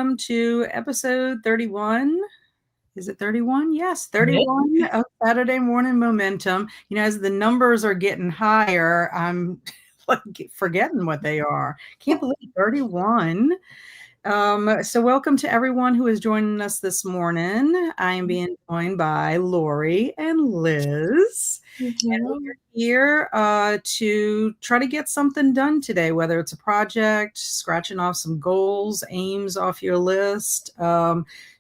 welcome to episode 31. Is it 31? Yes, 31 of Saturday Morning Momentum. You know, as the numbers are getting higher, I'm like forgetting what they are. Can't believe 31. So welcome to everyone who is joining us this morning. I am being joined by Laurie and Liz. And we're here to try to get something done today, whether it's a project, scratching off some goals, aims off your list,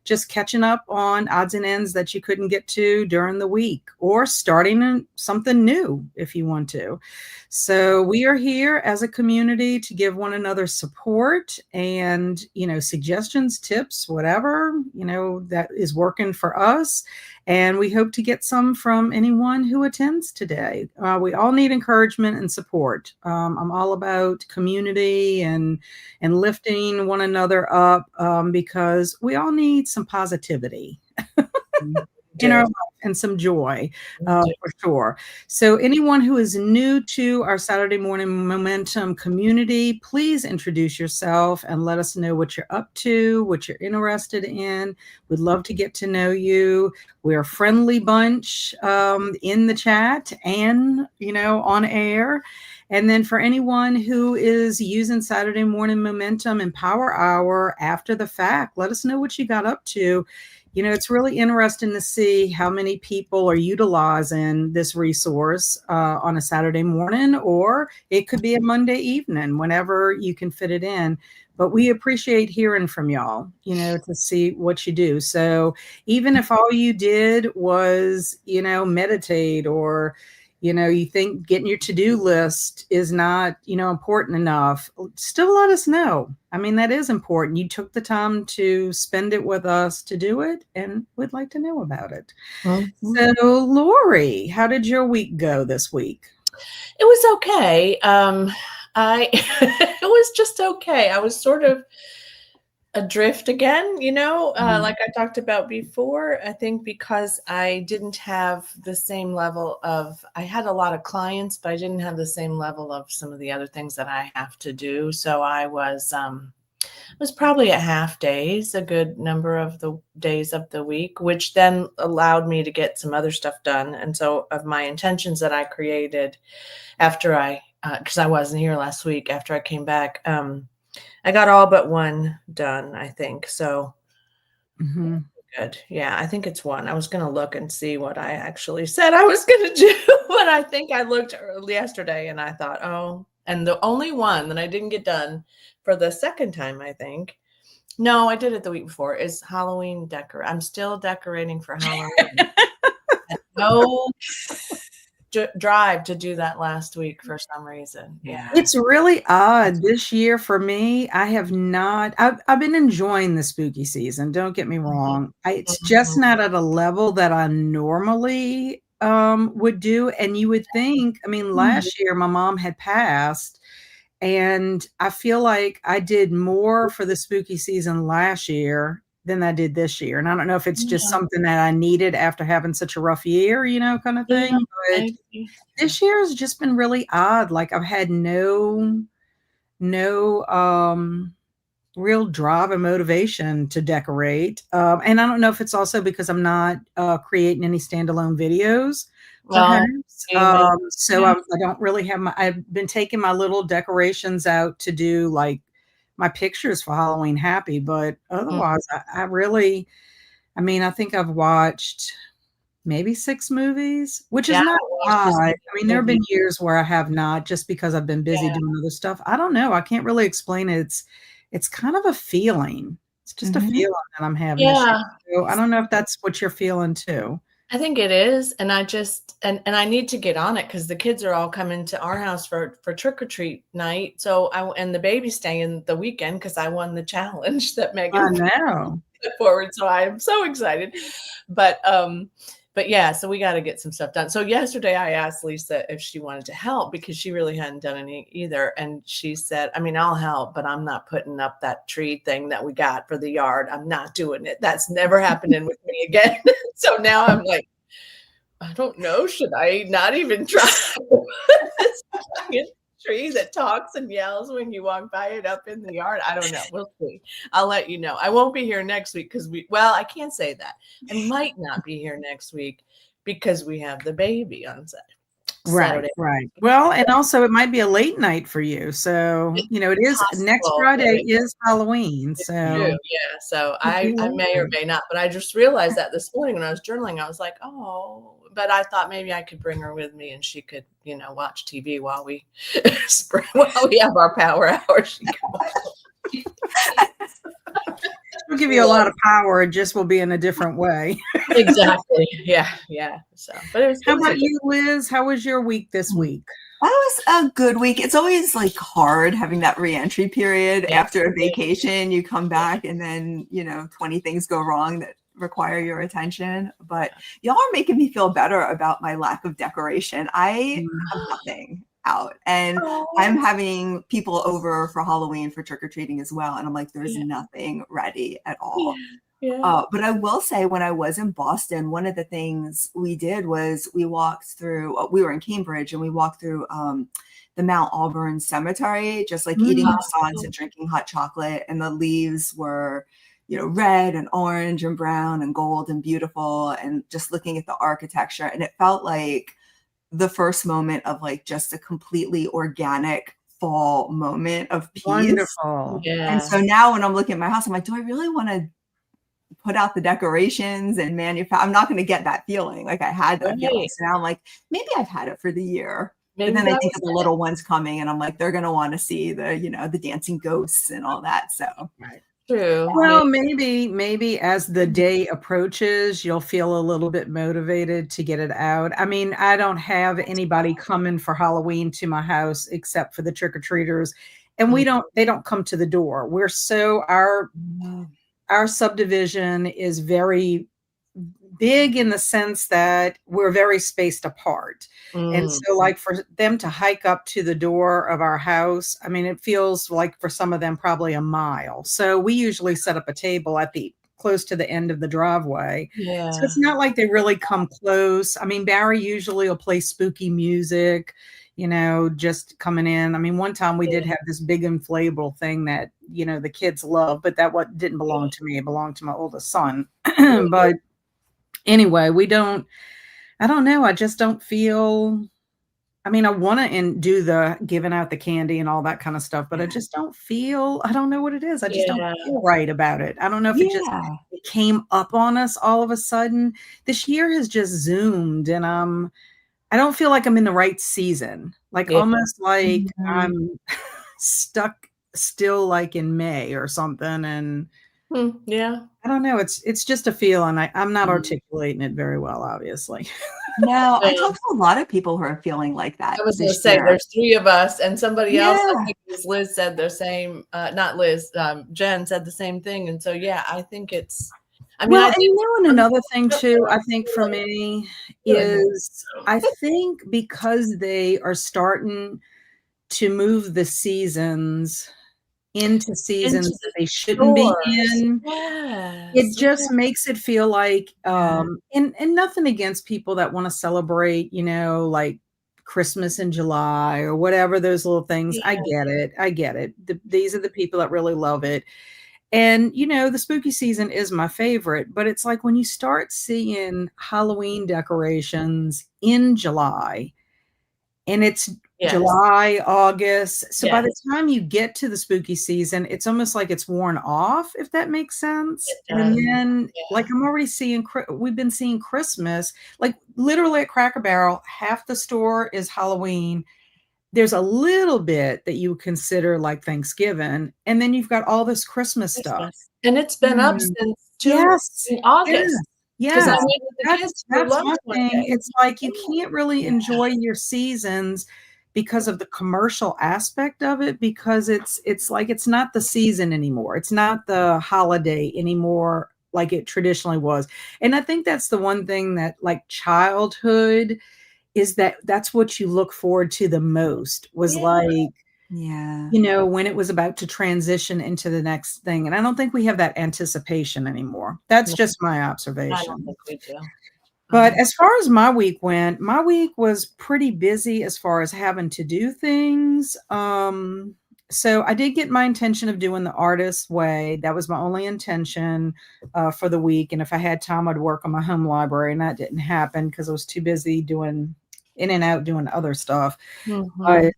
just catching up on odds and ends that you couldn't get to during the week, or starting something new if you want to. So we are here as a community to give one another support and, suggestions, tips, whatever, that is working for us. And we hope to get some from anyone who attends today. We all need encouragement and support. I'm all about community and lifting one another up because we all need some positivity in our life and some joy for sure. So anyone who is new to our Saturday Morning Momentum community, please introduce yourself and let us know what you're up to, what you're interested in. We'd love to get to know you. We're a friendly bunch in the chat and, on air. And then for anyone who is using Saturday Morning Momentum and Power Hour after the fact, let us know what you got up to. It's really interesting to see how many people are utilizing this resource on a Saturday morning, or it could be a Monday evening, whenever you can fit it in. But we appreciate hearing from y'all, to see what you do. So even if all you did was, meditate, or you think getting your to-do list is not, important enough, still let us know. I mean, that is important. You took the time to spend it with us to do it, and we'd like to know about it. Mm-hmm. So, Laurie, how did your week go this week? It was okay. It was just okay. I was sort of adrift again, like I talked about before. I think because I didn't have the same level of, I had a lot of clients, but I didn't have the same level of some of the other things that I have to do. So I was probably at half days, a good number of the days of the week, which then allowed me to get some other stuff done. And so of my intentions that I created after because I wasn't here last week, after I came back, I got all but one done, I think. So good. Yeah, I think it's one. I was going to look and see what I actually said I was going to do, but I think I looked yesterday and I thought, oh, and the only one that I didn't get done for the second time, I think. No, I did it the week before, is Halloween decor. I'm still decorating for Halloween. No drive to do that last week for some reason. Yeah, it's really odd this year for me. I have not. I've been enjoying the spooky season, don't get me wrong. It's just not at a level that I normally would do. And you would think, I mean, last year my mom had passed, and I feel like I did more for the spooky season last year than I did this year. And I don't know if it's just something that I needed after having such a rough year, kind of thing. But this year has just been really odd. Like I've had no real drive and motivation to decorate. And I don't know if it's also because I'm not creating any standalone videos. Perhaps. So I don't really have I've been taking my little decorations out to do like my pictures for Halloween Happy, but otherwise I think I've watched maybe 6 movies, which is not odd. I mean, there have been years where I have not, just because I've been busy doing other stuff. I don't know. I can't really explain it. It's kind of a feeling. It's just a feeling that I'm having. Yeah. So I don't know if that's what you're feeling too. I think it is. And I just, and I need to get on it because the kids are all coming to our house for trick or treat night. So and the baby's staying the weekend because I won the challenge that Megan put forward. So I am so excited. But yeah, so we got to get some stuff done. So yesterday I asked Lisa if she wanted to help because she really hadn't done any either. And she said, I mean, I'll help, but I'm not putting up that tree thing that we got for the yard. I'm not doing it. That's never happening with me again. So now I'm like, I don't know. Should I not even try? tree that talks and yells when you walk by it up in the yard. I don't know. We'll see. I'll let you know. I won't be here next week because I can't say that. I might not be here next week because we have the baby on Saturday. Right. Well, and also it might be a late night for you. So, It's it is next possible. Friday is Halloween. It's So true. Yeah. So I may or may not, but I just realized that this morning when I was journaling, I was like, oh, but I thought maybe I could bring her with me and she could, watch TV while we have our power hour. She can watch. It'll give you a lot of power. It just will be in a different way. Exactly. Yeah. So, but How about you, Liz? How was your week this week? That was a good week. It's always like hard having that reentry period after a vacation. You come back and then, 20 things go wrong that require your attention. But y'all are making me feel better about my lack of decoration. I have nothing out, and I'm having people over for Halloween for trick-or-treating as well. And I'm like, there's nothing ready at all. But I will say, when I was in Boston, one of the things we did was we walked through, we were in Cambridge, and we walked through the Mount Auburn Cemetery, just like eating croissants and drinking hot chocolate. And the leaves were, red and orange and brown and gold and beautiful, and just looking at the architecture. And it felt like the first moment of like just a completely organic fall moment of peace. Wonderful. Yeah. And so now when I'm looking at my house, I'm like, do I really want to put out the decorations and I'm not going to get that feeling like I had that feeling. So now I'm like, maybe I've had it for the year. But then I think of the little ones coming, and I'm like, they're going to want to see the, the dancing ghosts and all that. So true. Well, maybe as the day approaches, you'll feel a little bit motivated to get it out. I mean, I don't have anybody coming for Halloween to my house except for the trick-or-treaters. And they don't come to the door. Our subdivision is very big in the sense that we're very spaced apart. And so like for them to hike up to the door of our house, I mean, it feels like for some of them probably a mile. So we usually set up a table close to the end of the driveway. Yeah. So it's not like they really come close. I mean, Barry usually will play spooky music, just coming in. I mean, one time we did have this big inflatable thing that, the kids love, but that didn't belong to me. It belonged to my oldest son. But anyway, I don't know. I just don't feel, I mean, I want to do the giving out the candy and all that kind of stuff, but I just don't feel, I don't know what it is. I just don't feel right about it. I don't know if it came up on us all of a sudden. This year has just zoomed, and I don't feel like I'm in the right season. Like almost like I'm stuck still like in May or something. And I don't know. It's just a feeling. I'm not articulating it very well, obviously. No, I talk to a lot of people who are feeling like that. I was going to say, there's three of us, and somebody else, I think Liz said the same, not Liz, Jen said the same thing. And so, I think it's, and another thing too, I think for me is, I think because they are starting to move the seasons into seasons that they shouldn't be in. It just makes it feel like, and nothing against people that want to celebrate, like Christmas in July or whatever, those little things. I get it. These are the people that really love it. And, the spooky season is my favorite, but it's like when you start seeing Halloween decorations in July, and it's July, August. So by the time you get to the spooky season, it's almost like it's worn off, if that makes sense. And then like I'm already we've been seeing Christmas, like literally at Cracker Barrel, half the store is Halloween. There's a little bit that you consider like Thanksgiving. And then you've got all this Christmas stuff. And it's been up since August. Yes, that's my thing. It's like you can't really enjoy your seasons because of the commercial aspect of it, because it's like it's not the season anymore. It's not the holiday anymore like it traditionally was. And I think that's the one thing that like childhood is that's what you look forward to the most was like, when it was about to transition into the next thing. And I don't think we have that anticipation anymore. That's just my observation. I don't think we do. But as far as my week went, my week was pretty busy as far as having to do things. So I did get my intention of doing the artist's way. That was my only intention for the week. And if I had time, I'd work on my home library. And that didn't happen because I was too busy doing in and out doing other stuff. But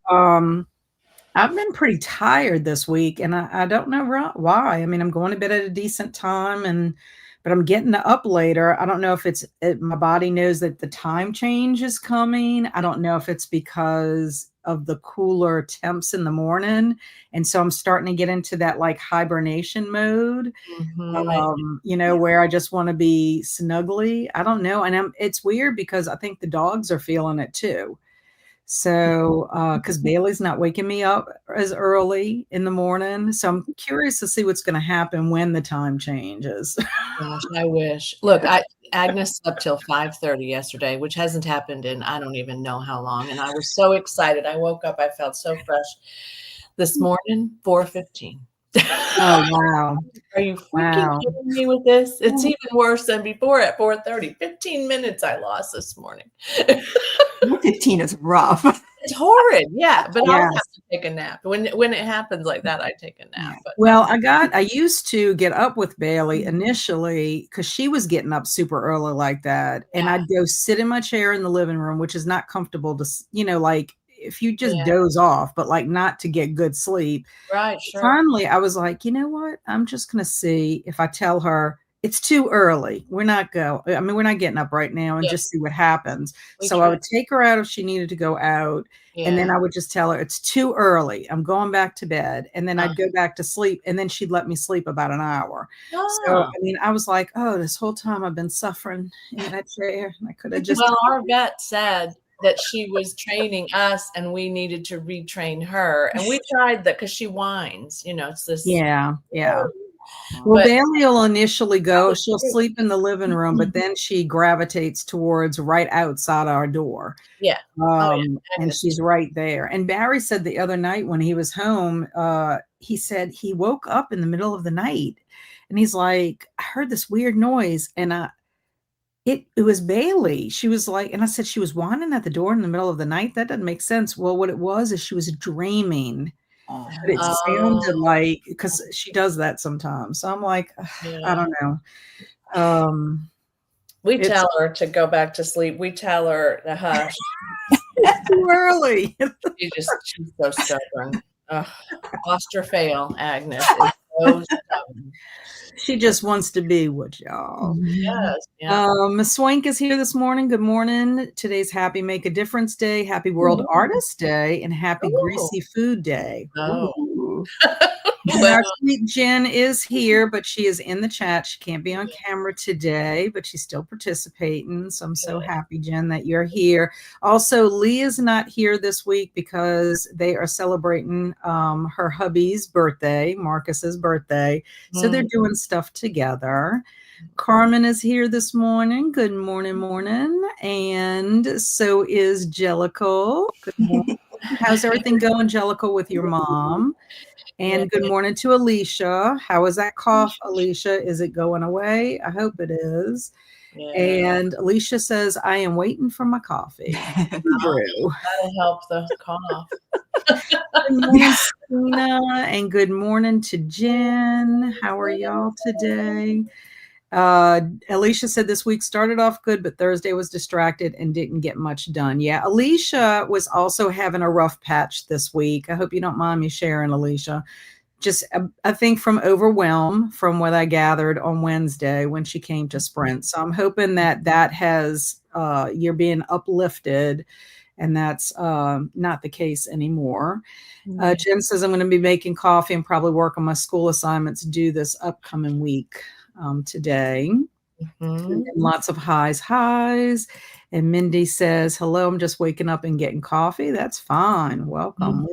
I've been pretty tired this week, and I don't know why. I mean, I'm going to bed at a decent time, but I'm getting up later. I don't know if my body knows that the time change is coming. I don't know if it's because of the cooler temps in the morning, and so I'm starting to get into that like hibernation mode. Where I just want to be snuggly. I don't know, and it's weird because I think the dogs are feeling it too. So, because Bailey's not waking me up as early in the morning. So I'm curious to see what's going to happen when the time changes. Gosh, I wish. Look, Agnes slept till 5:30 yesterday, which hasn't happened in I don't even know how long. And I was so excited. I woke up, I felt so fresh. This morning, 4:15. Oh, wow. Are you freaking kidding me with this? It's even worse than before at 4:30. 15 minutes I lost this morning. 15 is rough. It's horrid. Yeah. But I'll have to take a nap. When it happens like that, I take a nap. But. Well, I used to get up with Bailey initially because she was getting up super early like that. And I'd go sit in my chair in the living room, which is not comfortable to, like if you just doze off, but like not to get good sleep. Right. Sure. Finally, I was like, you know what? I'm just going to see if I tell her it's too early. We're not getting up right now and just see what happens. I would take her out if she needed to go out. And then I would just tell her it's too early. I'm going back to bed. And then I'd go back to sleep. And then she'd let me sleep about an hour. So, I was like, oh, this whole time I've been suffering in that chair. I could have just. Well, our vet said that she was training us and we needed to retrain her. And we tried that because she whines, it's this. Yeah. Well, Bailey will initially go, she'll sleep in the living room, but then she gravitates towards right outside our door. Yeah. And she's right there. And Barry said the other night when he was home, he said he woke up in the middle of the night and he's like, I heard this weird noise. And it was Bailey. She was like, and I said, she was whining at the door in the middle of the night. That doesn't make sense. Well, what it was is she was dreaming. But it sounded like, because she does that sometimes. So I'm like, I don't know. We tell her to go back to sleep. We tell her to hush. It's too early. She's so stubborn. Lost her fail, Agnes. Is so stubborn. She just wants to be with y'all. Yes. Yeah. Miss Swank is here this morning. Good morning. Today's Happy Make a Difference Day, Happy World Artist Day, and Happy Greasy Food Day. Our sweet Jen is here, but she is in the chat. She can't be on camera today, but she's still participating. So I'm so happy, Jen, that you're here. Also, Lee is not here this week because they are celebrating her hubby's birthday, Marcus's birthday. So they're doing stuff together. Carmen is here this morning. Good morning. And so is Jellicle. Good morning. How's everything going, Jellicle, with your mom? And good morning to Alicia. How is that cough, Alicia? Is it going away? I hope it is. Yeah. And Alicia says, I am waiting for my coffee. That'll help the cough. Good morning, Tina, and good morning to Jen. How are y'all today? Alicia said this week started off good, but Thursday was distracted and didn't get much done. Yeah, Alicia was also having a rough patch this week. I hope you don't mind me sharing, Alicia. Just, I think from overwhelm from what I gathered on Wednesday when she came to Sprint. So I'm hoping that has, you're being uplifted and that's not the case anymore. Jen says, I'm going to be making coffee and probably work on my school assignments due this upcoming week. Today. And lots of highs. And Mindy says, hello, I'm just waking up and getting coffee. That's fine. Welcome.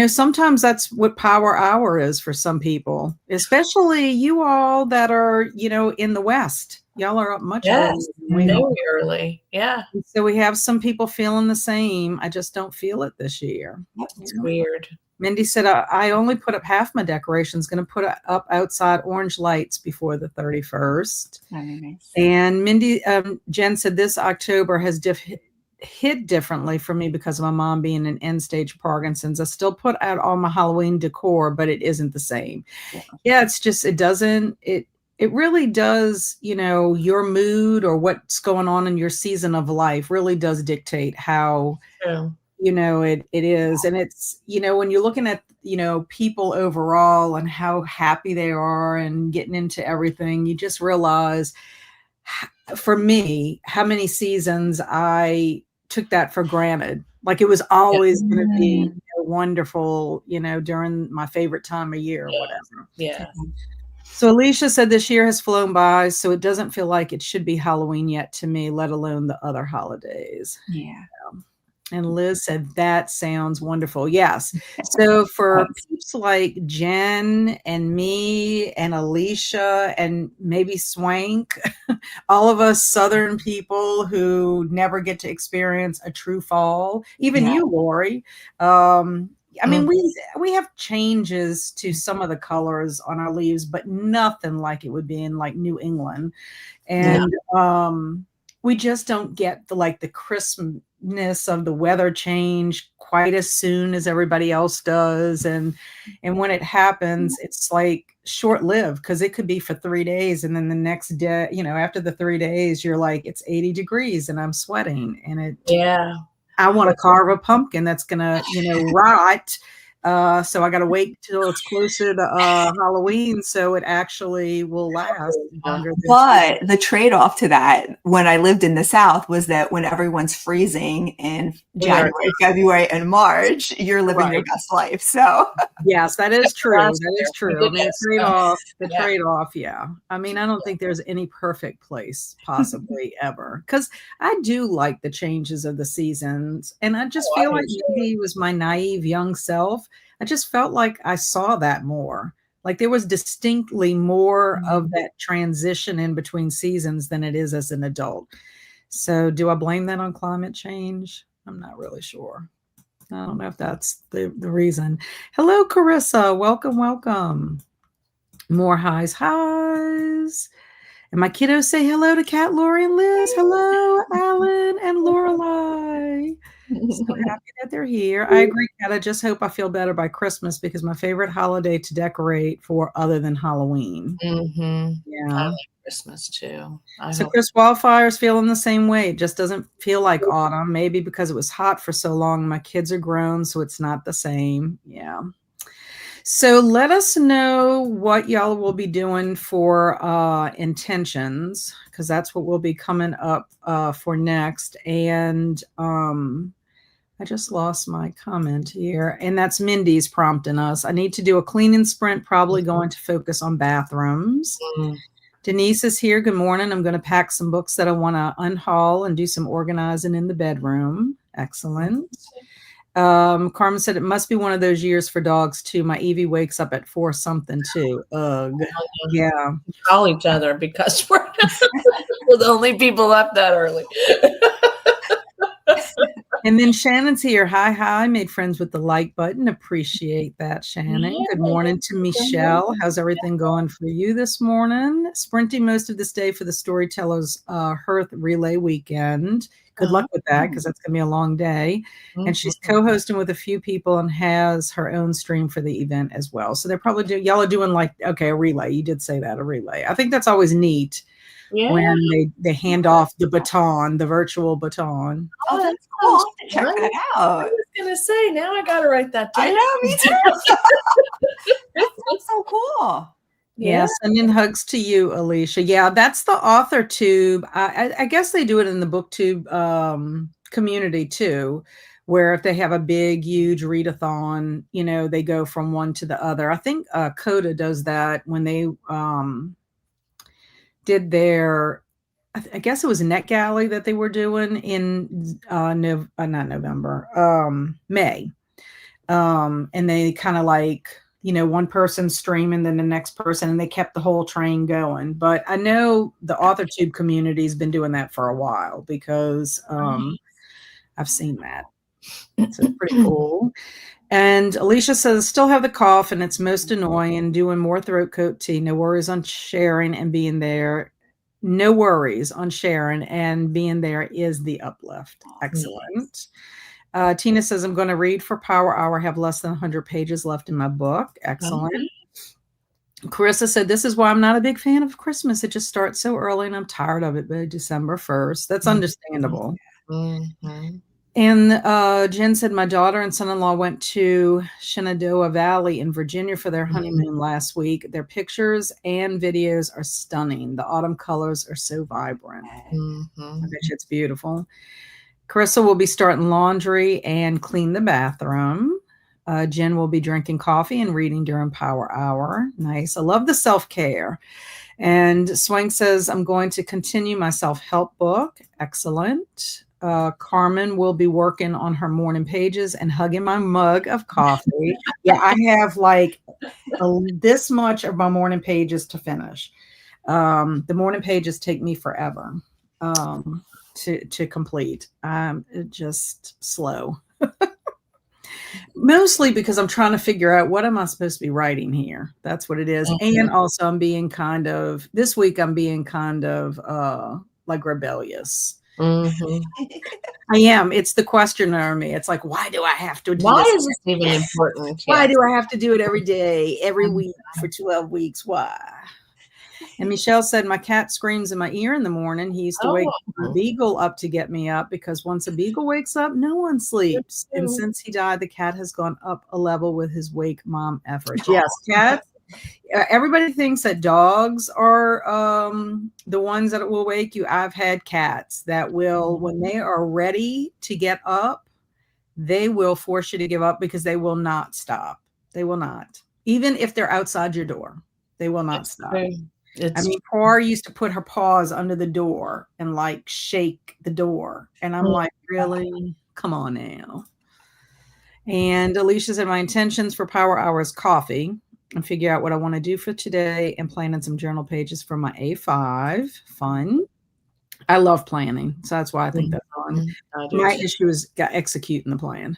Sometimes that's what power hour is for some people, especially you all that are, in the West. Y'all are up much early. Yeah. So we have some people feeling the same. I just don't feel it this year. It's weird. Mindy said, I only put up half my decorations, going to put up outside orange lights before the 31st. Nice. And Mindy, Jen said, this October has hit differently for me because of my mom being in end stage Parkinson's. I still put out all my Halloween decor, but it isn't the same. Yeah, it's just, it really does, your mood or what's going on in your season of life really does dictate how, it is. And it's, when you're looking at, people overall and how happy they are and getting into everything, you just realize, for me, how many seasons I took that for granted. Like it was always going to be wonderful, during my favorite time of year or whatever. Yeah. So Alicia said this year has flown by, so it doesn't feel like it should be Halloween yet to me, let alone the other holidays. Yeah. And Liz said, that sounds wonderful. Yes. So for peeps like Jen and me and Alicia and maybe Swank, all of us Southern people who never get to experience a true fall, even you, Laurie. I mean, we have changes to some of the colors on our leaves, but nothing like it would be in like New England. And we just don't get the crispness of the weather change quite as soon as everybody else does. And when it happens, it's like short-lived because it could be for 3 days. And then the next day, after the 3 days, you're like, it's 80 degrees and I'm sweating. And I want to carve a pumpkin that's going to, rot. So I got to wait till it's closer to Halloween so it actually will last longer. But the trade-off to that, when I lived in the South, was that when everyone's freezing in January, February, and March, you're living your best life. So yes, that is true. That is true. I mean, the trade-off. Yeah. I mean, I don't think there's any perfect place possibly ever, because I do like the changes of the seasons, and I just feel like maybe it was my naive young self. I just felt like I saw that more. Like there was distinctly more of that transition in between seasons than it is as an adult. So do I blame that on climate change? I'm not really sure. I don't know if that's the reason. Hello, Carissa. Welcome, welcome. More highs. And my kiddos say hello to Kat, Laurie, and Liz. Hello, Alan and Lorelai. So happy that they're here. I agree, Kat. I just hope I feel better by Christmas because my favorite holiday to decorate for other than Halloween. Yeah. I like Christmas too. So Chris Wildfire's feeling the same way. It just doesn't feel like autumn, maybe because it was hot for so long. My kids are grown, so it's not the same. Yeah. So let us know what y'all will be doing for intentions, because that's what will be coming up for next. And I just lost my comment here, and that's Mindy's prompting us. I need to do a cleaning sprint, probably going to focus on bathrooms. Denise is here. Good morning. I'm going to pack some books that I want to unhaul and do some organizing in the bedroom. Excellent. Carmen said it must be one of those years for dogs too. My Evie wakes up at 4 something too. Ugh. Yeah. We call each other because we're the only people up that early. And then Shannon's here. Hi. Made friends with the like button. Appreciate that, Shannon. Good morning to Michelle. How's everything going for you this morning? Sprinting most of this day for the Storytellers Hearth Relay Weekend. Good luck with that, because that's going to be a long day. And she's co-hosting with a few people and has her own stream for the event as well. So they're probably y'all are doing a relay. You did say that, a relay. I think that's always neat. Yeah. When they hand off the baton, the virtual baton. Oh, that's cool. I'll have to check that out. I was going to say, now I got to write that down. I know, me too. That's so cool. Yeah, sending hugs to you, Alicia. Yeah, that's the author tube. I guess they do it in the booktube community too, where if they have a big, huge readathon, they go from one to the other. I think Coda does that when they did their, I guess it was NetGalley that they were doing in May. And they kind of one person streaming, then the next person, and they kept the whole train going. But I know the AuthorTube community has been doing that for a while because I've seen that. So it's pretty cool. And Alicia says, still have the cough and it's most annoying, doing more throat coat tea. No worries on sharing and being there. No worries on sharing and being there is the uplift. Excellent. Tina says, I'm going to read for Power Hour. Have less than 100 pages left in my book. Excellent. Okay. Carissa said, this is why I'm not a big fan of Christmas. It just starts so early and I'm tired of it by December 1st. That's understandable. Mm-hmm. And Jen said, my daughter and son-in-law went to Shenandoah Valley in Virginia for their honeymoon last week. Their pictures and videos are stunning. The autumn colors are so vibrant. Mm-hmm. I bet you it's beautiful. Carissa will be starting laundry and clean the bathroom. Jen will be drinking coffee and reading during Power Hour. Nice. I love the self-care. And Swing says, I'm going to continue my self-help book. Excellent. Carmen will be working on her morning pages and hugging my mug of coffee. Yeah, I have like this much of my morning pages to finish. The morning pages take me forever to complete. Just slow. Mostly because I'm trying to figure out what am I supposed to be writing here. That's what it is. Okay. And also this week I'm being kind of like rebellious. Mm-hmm. I am. It's the questioner in me. It's like, why do I have to do Why this? is this even important? Why do I have to do it every day, every week for 12 weeks? Why? And Michelle said, my cat screams in my ear in the morning. He used to wake a beagle up to get me up because once a beagle wakes up, no one sleeps. And since he died, the cat has gone up a level with his wake mom efforts. Yes, cats. Everybody thinks that dogs are the ones that will wake you. I've had cats that will, when they are ready to get up, they will force you to give up because they will not stop. They will not. Even if they're outside your door, they will not stop. I mean, Par used to put her paws under the door and like shake the door. And I'm like, really? Come on now. And Alicia said, my intentions for Power Hour is coffee and figure out what I want to do for today and plan in some journal pages for my A5. Fun. I love planning. So that's why I think that's fun. My issue is executing the plan.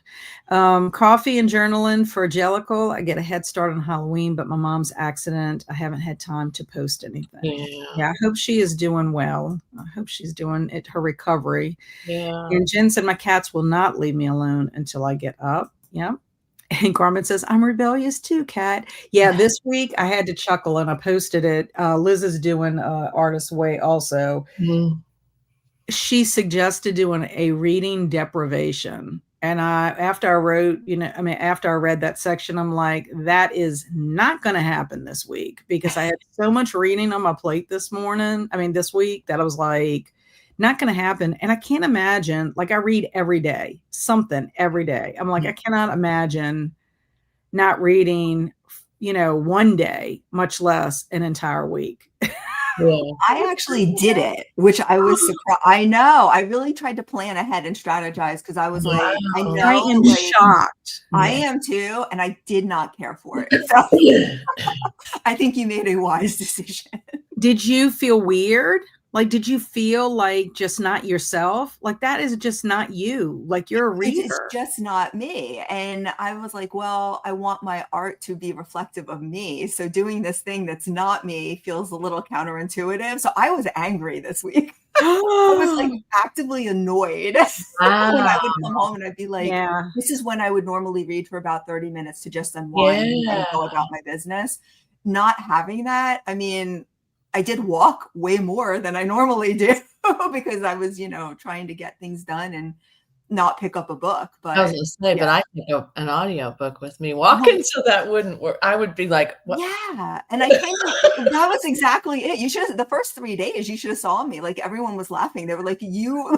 Coffee and journaling for Jellicle. I get a head start on Halloween, but my mom's accident, I haven't had time to post anything. Yeah, I hope she is doing well. I hope she's doing it, her recovery. Yeah. And Jen said, my cats will not leave me alone until I get up. Yeah. And Carmen says, I'm rebellious too, Kat. Yeah, this week I had to chuckle and I posted it. Liz is doing Artist's Way also. Mm-hmm. She suggested doing a reading deprivation. And after I read that section, I'm like, that is not going to happen this week because I had so much reading on my plate this week that I was like, not going to happen. And I can't imagine, like I read every day, something every day. I'm like, I cannot imagine not reading, one day, much less an entire week. Yeah. I actually did it, which I was surprised. I know. I really tried to plan ahead and strategize because I was like, I know. I am shocked. I am too. And I did not care for it. So I think you made a wise decision. Did you feel weird? Like, did you feel like just not yourself? Like, that is just not you. Like, you're a reader. It's just not me. And I was like, well, I want my art to be reflective of me. So doing this thing that's not me feels a little counterintuitive. So I was angry this week. I was like actively annoyed when I would come home and I'd be like, this is when I would normally read for about 30 minutes to just unwind and go about my business. Not having that, I mean, I did walk way more than I normally do because I was, trying to get things done and not pick up a book. But I was going to say, but I pick up an audio book with me walking, so that wouldn't work. I would be like, what? Yeah. And I think that was exactly it. You should have, the first 3 days, you should have saw me. Like everyone was laughing. They were like, you're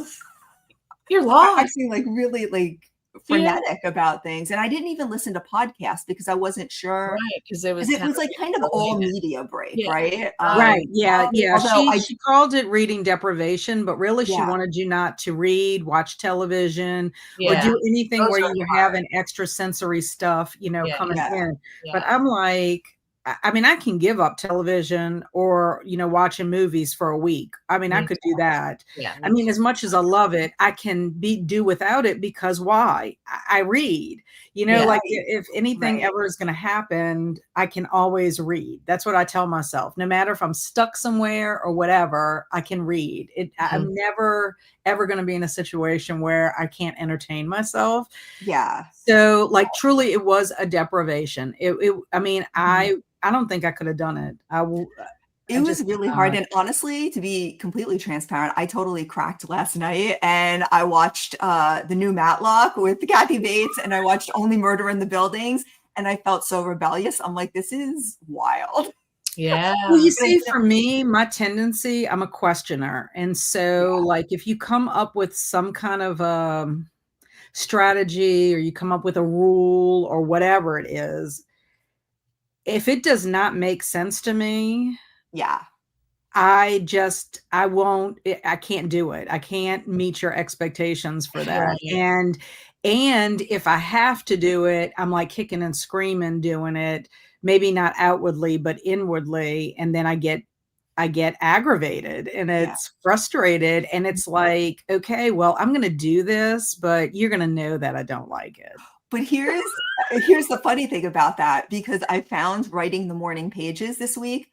lost. Acting like really like frenetic about things. And I didn't even listen to podcasts because I wasn't sure. Right. Because it was like kind of all media break, right? Right. Yeah. Yeah. She called it reading deprivation, but really she wanted you not to read, watch television, or do anything where you were having extra sensory stuff, coming in. Yeah. But I'm like, I mean, I can give up television or, watching movies for a week. I mean, I Me could do that. Yeah. I mean, as much as I love it, I can do without it because why? I read, Yeah. like if anything Right. ever is going to happen, I can always read. That's what I tell myself. No matter if I'm stuck somewhere or whatever, I can read it. I'm never, ever going to be in a situation where I can't entertain myself. Yeah. So like truly it was a deprivation. I mean, I don't think I could have done it. It was really hard. And honestly, to be completely transparent, I totally cracked last night and I watched the new Matlock with Kathy Bates and I watched Only Murder in the Buildings and I felt so rebellious. I'm like, this is wild. Yeah. Well, you see, for me, my tendency, I'm a questioner. And so like if you come up with some kind of strategy or you come up with a rule or whatever it is, if it does not make sense to me, yeah, I can't do it. I can't meet your expectations for that. Right. And if I have to do it, I'm like kicking and screaming doing it, maybe not outwardly, but inwardly. And then I get aggravated and it's frustrated. And it's like, okay, well, I'm going to do this, but you're going to know that I don't like it. But here's the funny thing about that, because I found writing the morning pages this week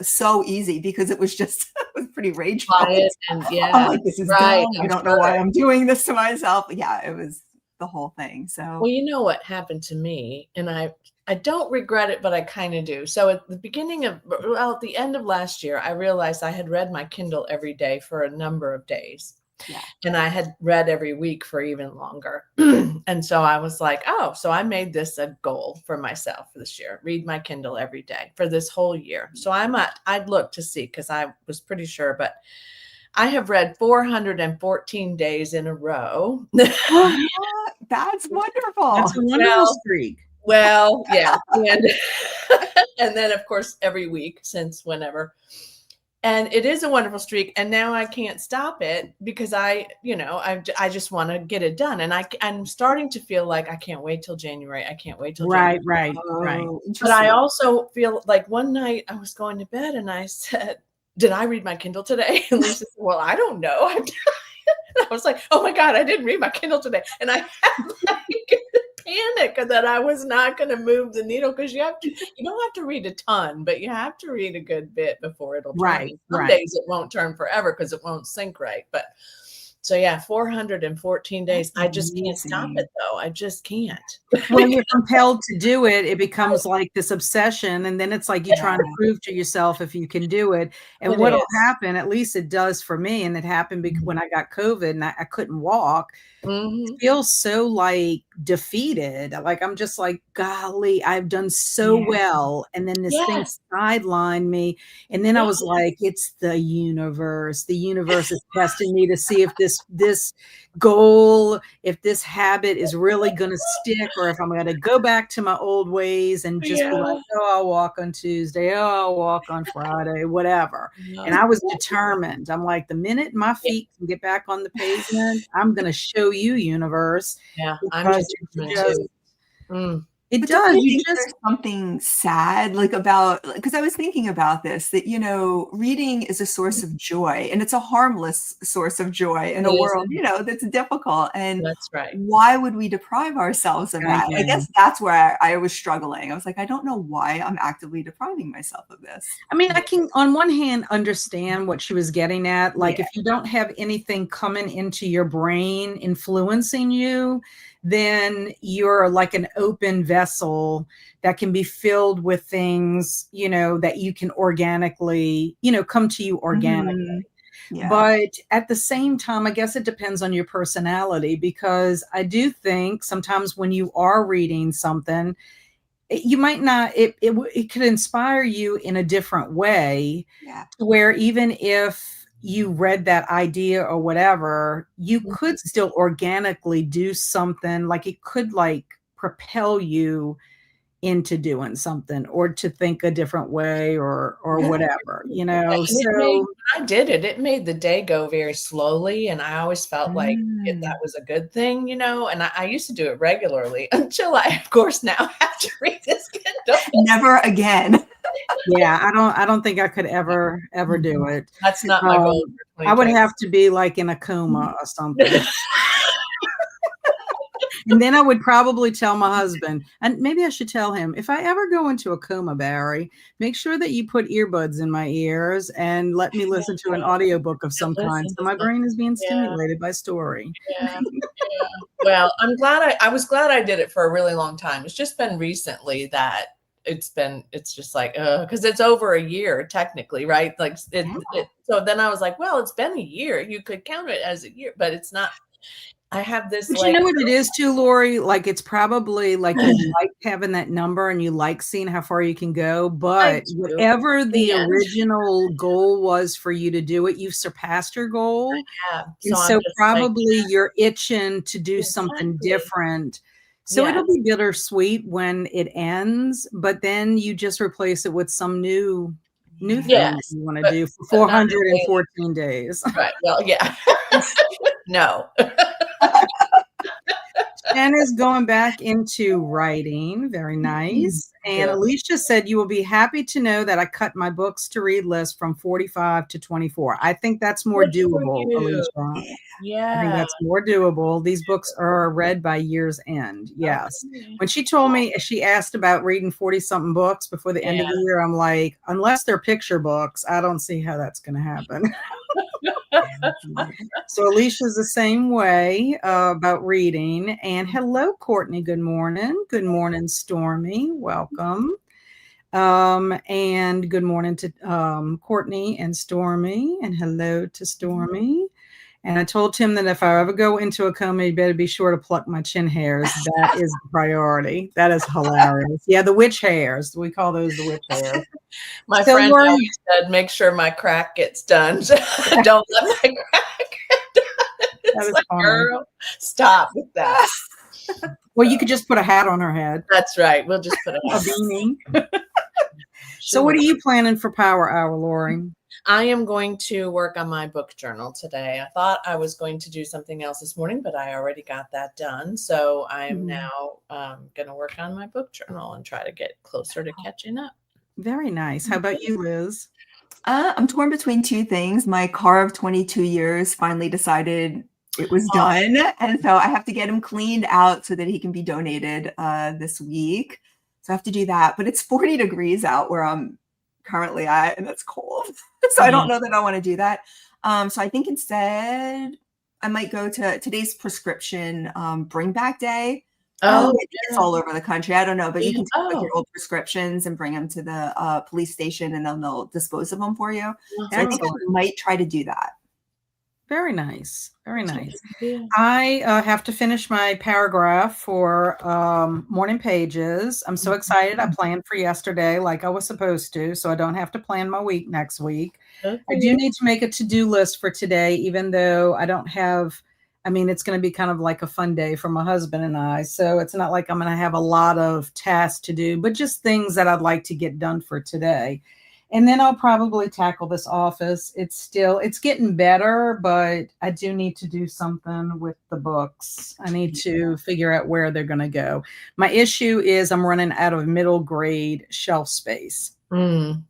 so easy because it was just it was pretty rageful. And I'm like, this is dumb. I don't know why I'm doing this to myself. Yeah, it was the whole thing. So well, you know what happened to me, and I don't regret it, but I kind of do. So at the end of last year, I realized I had read my Kindle every day for a number of days. Yeah. And I had read every week for even longer. And so I was like, oh, so I made this a goal for myself this year, read my Kindle every day for this whole year. So I'd look to see, because I was pretty sure, but I have read 414 days in a row. That's wonderful. That's a wonderful streak. Well, yeah. And then, of course, every week since whenever. And it is a wonderful streak. And now I can't stop it because I just want to get it done. And I'm starting to feel like I can't wait till January. I can't wait till January. Right. But I also feel like one night I was going to bed and I said, did I read my Kindle today? And Lisa said, well, I don't know. I was like, oh my God, I didn't read my Kindle today. And I had like panic that I was not going to move the needle, because you don't have to read a ton, but you have to read a good bit before it'll turn. Some days it won't turn forever because it won't sync right. But so yeah, 414 days. I just can't stop it though. I just can't. When you're compelled to do it, it becomes like this obsession. And then it's like you're trying to prove to yourself if you can do it. And what'll happen, at least it does for me, and it happened because when I got COVID and I couldn't walk, it feels so like defeated. Like I'm just like, golly, I've done so well. And then this thing sidelined me. And then I was like, it's the universe. The universe is testing me to see if this goal, if this habit is really going to stick, or if I'm going to go back to my old ways and just be like, oh, I'll walk on Tuesday. Oh, I'll walk on Friday, whatever. And I was determined. I'm like, the minute my feet can get back on the pavement, I'm going to show you, universe. Yeah, I'm determined too. It does. There's something sad because I was thinking about this, that, reading is a source of joy, and it's a harmless source of joy in a world, that's difficult. And that's right. Why would we deprive ourselves of that? I guess that's where I was struggling. I was like, I don't know why I'm actively depriving myself of this. I mean, I can, on one hand, understand what she was getting at. Like if you don't have anything coming into your brain influencing you, then you're like an open vessel that can be filled with things, that you can organically, come to you organically. Yeah. But at the same time, I guess it depends on your personality, because I do think sometimes when you are reading something, you might not, it could inspire you in a different way, where even if you read that idea or whatever, you could still organically do something, like it could like propel you into doing something or to think a different way or whatever, you know. And So when I did it, it made the day go very slowly. And I always felt like that was a good thing, you know, and I used to do it regularly until I, of course, now have to read this Kindle. Never again. yeah, I don't think I could ever do it. That's not my goal for I would 2020. have to be like in a coma or something. And then I would probably tell my husband, and maybe I should tell him, if I ever go into a coma, Barry, make sure that you put earbuds in my ears and let me listen to an audiobook of some kind. So my brain is being stimulated by story. Yeah. Well, I'm glad I was glad I did it for a really long time. It's just been recently that it's just like, because it's over a year technically, right? Like so then I was like, well, it's been a year. You could count it as a year, but it's not. I have this But you know what it is too, Laurie? Like it's probably like you like having that number and you like seeing how far you can go. But whatever the original goal was for you to do it, you've surpassed your goal. Yeah. And so probably you're itching to do something different. So it'll be bittersweet when it ends, but then you just replace it with some new thing that you want to do for 414 days. Right. Well, yeah. No. Jen is going back into writing. Very nice. And Alicia said, you will be happy to know that I cut my books to read list from 45 to 24. I think that's more doable, Alicia. Yeah. I think that's more doable. These books are read by year's end. Yes. Okay. When she told me, she asked about reading 40-something books before the end of the year, I'm like, unless they're picture books, I don't see how that's going to happen. So Alicia's the same way about reading. And hello, Courtney. Good morning. Good morning, Stormy. Welcome. And good morning to Courtney and Stormy. And hello to Stormy. And I told Tim that if I ever go into a coma, you better be sure to pluck my chin hairs. That is the priority. That is hilarious. Yeah, the witch hairs. We call those the witch hairs. My friend always said, make sure my crack gets done. Don't let my crack get done. It's like, girl, stop with that. Well, you could just put a hat on her head. That's right. We'll just put a beanie. So what are you planning for Power Hour, Laurie? I am going to work on my book journal today. I thought I was going to do something else this morning, but I already got that done. So I'm now going to work on my book journal and try to get closer to catching up. Very nice. How about you, Liz? I'm torn between two things. My car of 22 years finally decided it was done. And so I have to get him cleaned out so that he can be donated this week. So I have to do that. But it's 40 degrees out where I'm currently at, and it's cold. So I don't know that I want to do that. So I think instead I might go to today's prescription bring back day. It's all over the country. I don't know, but you can take like your old prescriptions and bring them to the police station, and then they'll dispose of them for you. So I think I might try to do that. Very nice. Very nice. Yeah. I have to finish my paragraph for morning pages. I'm so excited. I planned for yesterday like I was supposed to, so I don't have to plan my week next week. Okay. I do need to make a to-do list for today, even though I don't have, I mean, it's going to be kind of like a fun day for my husband and I. So it's not like I'm going to have a lot of tasks to do, but just things that I'd like to get done for today. And then I'll probably tackle this office. It's getting better, but I do need to do something with the books. I need to figure out where they're going to go. My issue is I'm running out of middle grade shelf space. And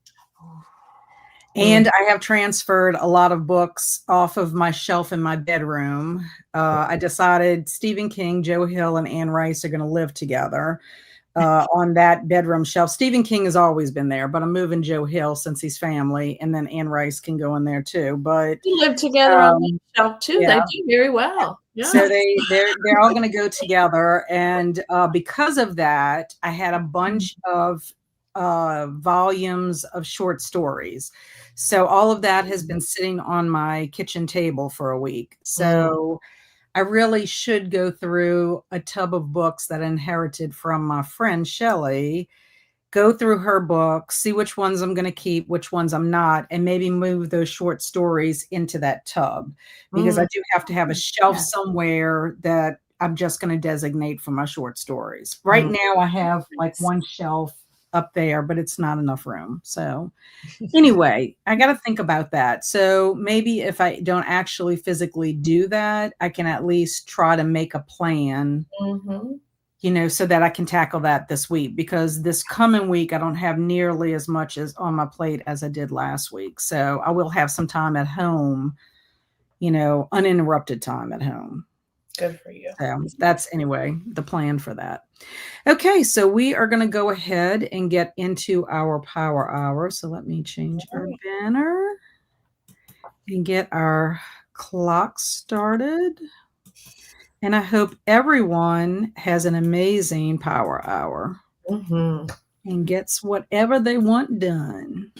I have transferred a lot of books off of my shelf in my bedroom. I decided Stephen King, Joe Hill, and Anne Rice are going to live together. On that bedroom shelf. Stephen King has always been there, but I'm moving Joe Hill since he's family, and then Anne Rice can go in there too. But they live together on the shelf too. Yeah. They do very well. Yeah. So they're all going to go together, and because of that, I had a bunch of volumes of short stories. So all of that has been sitting on my kitchen table for a week. So I really should go through a tub of books that I inherited from my friend Shelley, go through her books, see which ones I'm going to keep, which ones I'm not, and maybe move those short stories into that tub, because I do have to have a shelf somewhere that I'm just going to designate for my short stories. Right now I have like one shelf up there, but it's not enough room. So anyway, I got to think about that. So maybe if I don't actually physically do that, I can at least try to make a plan, so that I can tackle that this week, because this coming week, I don't have nearly as much as on my plate as I did last week. So I will have some time at home, uninterrupted time at home. Good for you. So that's anyway, the plan for that. Okay, so we are going to go ahead and get into our power hour. So let me change our banner and get our clock started. And I hope everyone has an amazing power hour and gets whatever they want done.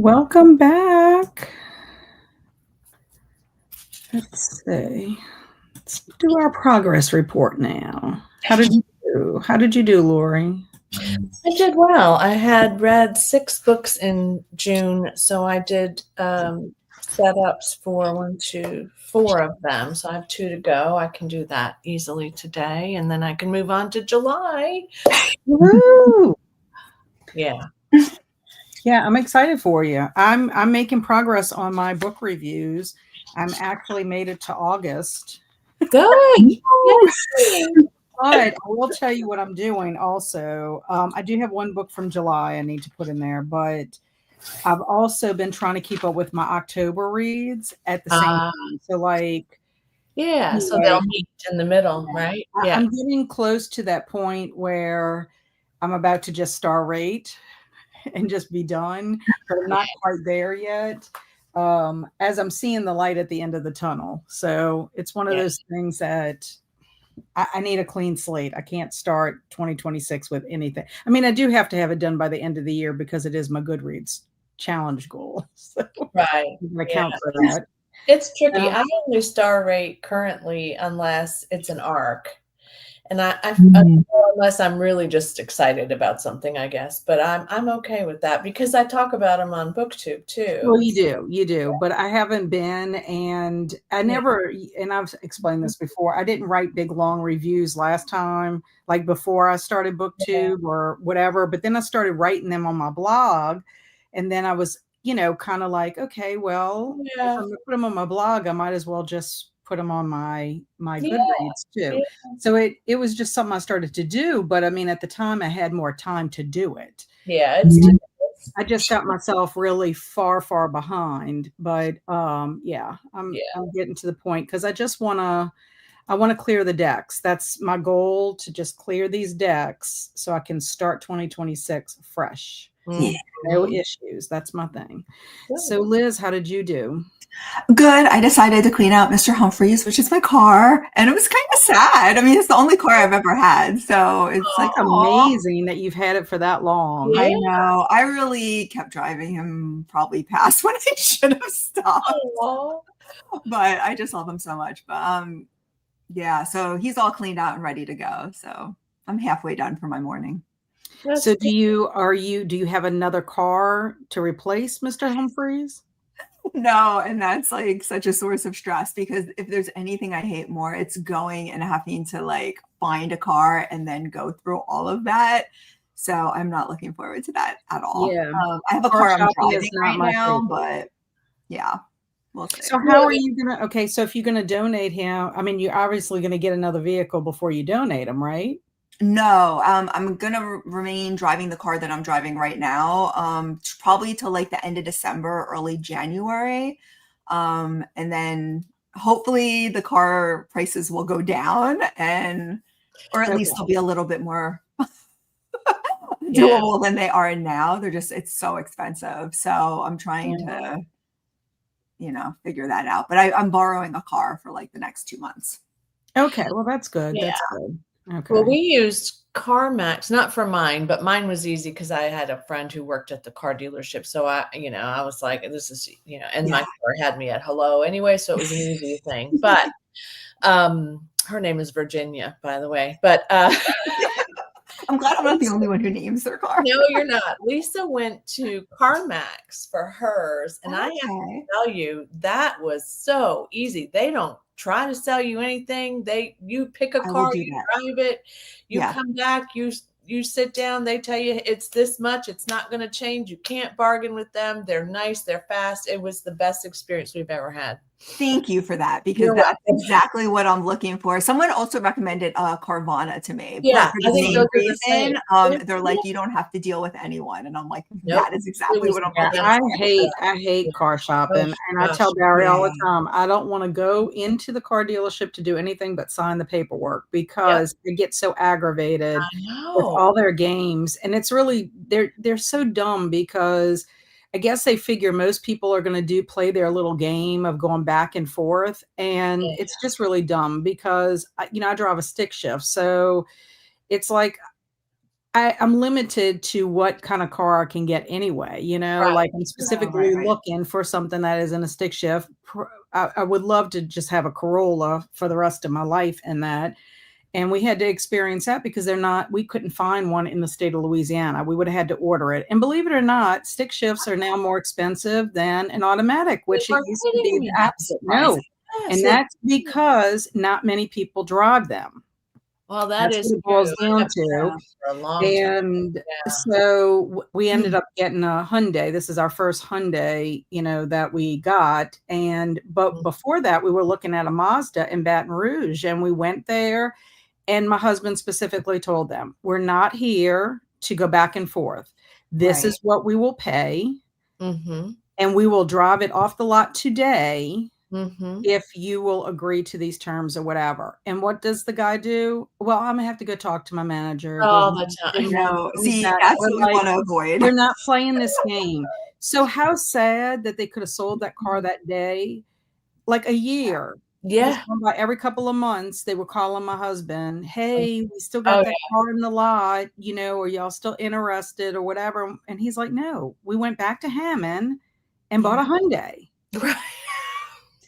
Welcome back. Let's see. Let's do our progress report now. How did you do? How did you do, Laurie? I did well. I had read 6 books in June, so I did setups for 1, 2, 4 of them. So I have 2 to go. I can do that easily today, and then I can move on to July. Woo! Yeah. Yeah, I'm excited for you. I'm making progress on my book reviews. I'm actually made it to August. Good. Yes. But I will tell you what I'm doing also. I do have one book from July I need to put in there, but I've also been trying to keep up with my October reads at the same time. So like, Yeah, so anyway, they'll meet in the middle, right? Yeah. I'm getting close to that point where I'm about to just star rate and just be done, but I'm not quite there yet. As I'm seeing the light at the end of the tunnel. So it's one of those things that I need a clean slate. I can't start 2026 with anything. I mean, I do have to have it done by the end of the year because it is my Goodreads challenge goal. So Right. I'm going to count for that. It's tricky. I only star rate currently unless it's an arc. And unless I'm really just excited about something, I guess. But I'm okay with that because I talk about them on BookTube too. Well, you do, but I haven't been, and I never, and I've explained this before, I didn't write big, long reviews last time, like before I started BookTube or whatever, but then I started writing them on my blog, and then I was, kind of like, okay, well, if I'm going to put them on my blog, I might as well just put them on my Goodreads too. So it was just something I started to do, but I mean, at the time I had more time to do it. Yeah, I just got myself really far behind, but I'm getting to the point because I just want to clear the decks. That's my goal, to just clear these decks so I can start 2026 fresh. No issues. That's my thing. So Liz, how did you do? Good. I decided to clean out Mr. Humphreys, which is my car, and it was kind of sad. I mean, it's the only car I've ever had, so it's like amazing that you've had it for that long. I know. I really kept driving him probably past when I should have stopped. But I just love him so much. But yeah, so he's all cleaned out and ready to go. So I'm halfway done for my morning. So do you have another car to replace Mr. Humphreys? No, and that's like such a source of stress because if there's anything I hate more, it's going and having to like find a car and then go through all of that. So I'm not looking forward to that at all. Yeah. I have a car I'm driving right now, but yeah. We'll see. So how are you gonna? Okay, so if you're gonna donate him, I mean, you're obviously gonna get another vehicle before you donate him, right? No, I'm gonna remain driving the car that I'm driving right now, probably till like the end of December, early January, and then hopefully the car prices will go down, or at least they'll be a little bit more doable than they are now. It's so expensive, so I'm trying to, figure that out. But I'm borrowing a car for like the next 2 months. Okay, well that's good. That's good. Okay. Well, we used CarMax, not for mine, but mine was easy because I had a friend who worked at the car dealership. So I was like, this is, and my car had me at hello anyway. So it was an easy thing. But her name is Virginia, by the way. But I'm glad I'm not the only one who names their car. No, you're not. Lisa went to CarMax for hers. And I have to tell you, that was so easy. They don't try to sell you anything. You pick a car, you drive it, you come back, you sit down, they tell you it's this much, it's not going to change. You can't bargain with them. They're nice, they're fast. It was the best experience we've ever had. Thank you for that, because that's exactly what I'm looking for. Someone also recommended Carvana to me. Yeah, for the same reason. They're like, you don't have to deal with anyone, and I'm like, that is exactly what I'm looking for. I hate car shopping, and I tell Barry all the time, I don't want to go into the car dealership to do anything but sign the paperwork because they get so aggravated with all their games, and it's really they're so dumb because I guess they figure most people are going to play their little game of going back and forth. And it's just really dumb because, I drive a stick shift. So it's like I'm limited to what kind of car I can get anyway, Right. like I'm Oh, specifically right. looking for something that isn't a stick shift. I would love to just have a Corolla for the rest of my life in that. And we had to experience that because we couldn't find one in the state of Louisiana. We would have had to order it. And believe it or not, stick shifts are now more expensive than an automatic, which it You're used to be Kidding the me. That's opposite. No. surprising. Yes, And that's because not many people drive them. well, that That's is what it true. boils I down haven't to. had them for a long time. And Yeah. so we ended up getting a Hyundai. This is our first Hyundai, that we got. But before that, we were looking at a Mazda in Baton Rouge, and we went there. And my husband specifically told them, we're not here to go back and forth. This Right. is what we will pay. Mm-hmm. And we will drive it off the lot today Mm-hmm. if you will agree to these terms or whatever. And what does the guy do? Well, I'm gonna have to go talk to my manager. All the time. No, see, that's what we want to avoid. We're not playing this game. So how sad that they could have sold that car that day, like a year. Yeah. By every couple of months, they were calling my husband, hey, we still got Oh, that car in the lot, are y'all still interested or whatever? And he's like, no, we went back to Hammond and bought a Hyundai. Right.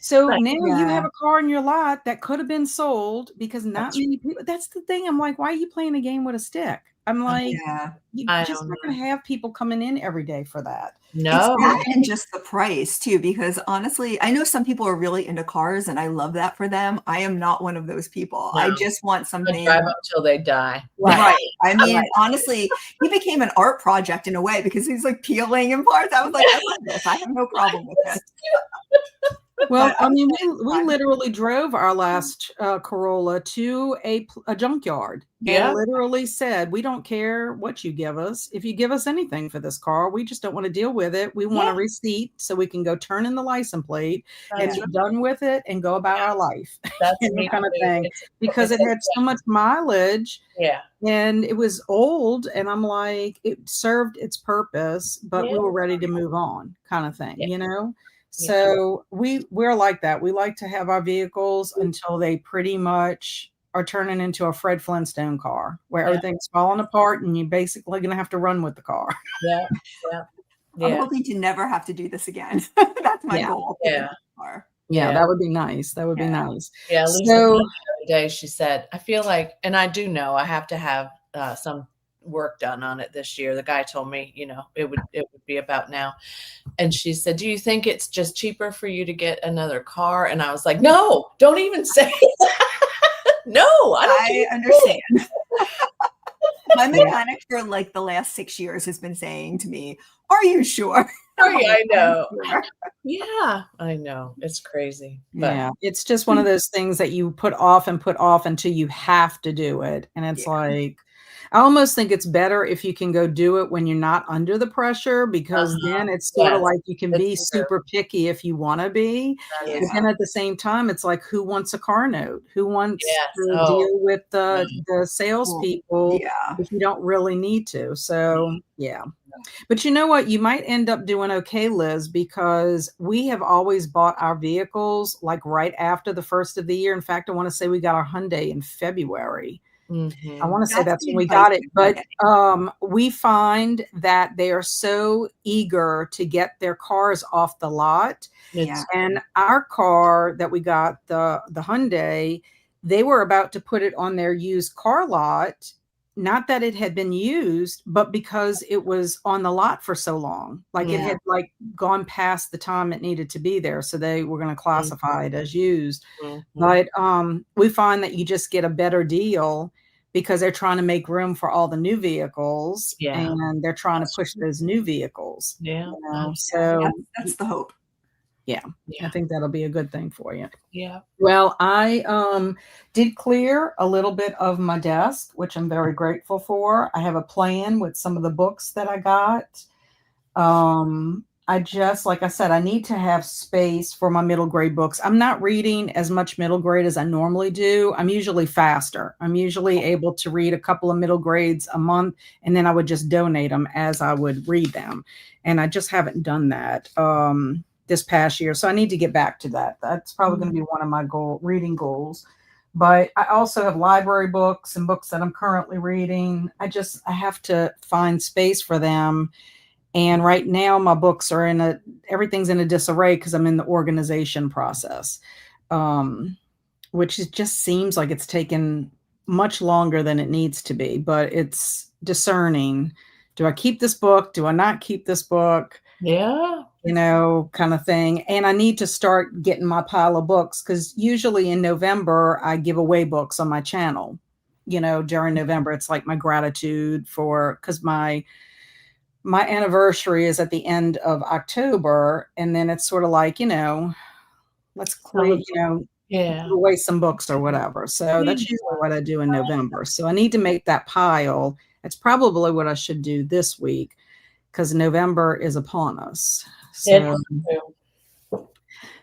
So Right. now you have Yeah. a car in your lot that could have been sold because not many people. That's the thing. I'm like, why are you playing a game with a stick? I'm like, Yeah. you're I just don't not going to have people coming in every day for that. No. It's that and just the price too, because honestly, I know some people are really into cars and I love that for them. I am not one of those people. No. I just want They something. drive up till they die. Right. I mean, Right. honestly, he became an art project in a way because he's like peeling in parts. I was like, I love this. I have no problem with this. Well, But I mean, was we fun. literally drove our last Corolla to a junkyard and Yeah. literally said, we don't care what you give us. If you give us anything for this car, we just don't want to deal with it. We want a receipt so we can go turn in the license plate and That's be done with it and go about our life. That's Kind me of too. thing. Because it's it had so much mileage. Yeah. And it was old, and I'm like, it served its purpose, but we were ready to move on, kind of thing, Yeah. So we're like that. We like to have our vehicles until they pretty much are turning into a Fred Flintstone car, where everything's falling apart, and you're basically going to have to run with the car. Yeah. Yeah. I'm Yeah. hoping to never have to do this again. That's my goal. Yeah. Yeah, that would be nice. That would be Yeah. nice. Yeah. Lisa So, said the other day, she said, I feel like, and I do know I have to have some work done on it this year. The guy told me, it would be about now. And she said, do you think it's just cheaper for you to get another car? And I was like, no, don't even say that. No, I understand. My mechanic for like the last 6 years has been saying to me, are you sure? I know. Yeah, I know. It's crazy. But yeah, it's just one of those things that you put off until you have to do it. And it's like, I almost think it's better if you can go do it when you're not under the pressure, because then it's sort of like you can be super picky if you want to be. But then at the same time, it's like, who wants a car note? Who wants to deal with the salespeople if you don't really need to? So, yeah. But you know what? You might end up doing okay, Liz, because we have always bought our vehicles like right after the first of the year. In fact, I want to say we got our Hyundai in February. I want to say that's when we got it. But we find that they are so eager to get their cars off the lot. And our car that we got, the Hyundai, they were about to put it on their used car lot. Not that it had been used, but because it was on the lot for so long, like it had gone past the time it needed to be there. So they were going to classify it as used. But we find that you just get a better deal because they're trying to make room for all the new vehicles, and they're trying to push those new vehicles. So that's the hope. Yeah, I think that'll be a good thing for you. Yeah. Well, I did clear a little bit of my desk, which I'm very grateful for. I have a plan with some of the books that I got. Like I said, I need to have space for my middle grade books. I'm not reading as much middle grade as I normally do. I'm usually faster. I'm usually able to read a couple of middle grades a month, and then I would just donate them as I would read them. And I just haven't done that this past year. So I need to get back to that. That's probably going to be one of my reading goals. But I also have library books and books that I'm currently reading. I have to find space for them. And right now my books are everything's in a disarray because I'm in the organization process. Which just seems like it's taken much longer than it needs to be, but it's discerning. Do I keep this book? Do I not keep this book? Yeah. Kind of thing. And I need to start getting my pile of books because usually in November, I give away books on my channel. During November, it's like my gratitude because my anniversary is at the end of October. And then it's sort of like, let's clear, yeah, give away some books or whatever. So that's usually what I do in November. So I need to make that pile. That's probably what I should do this week because November is upon us.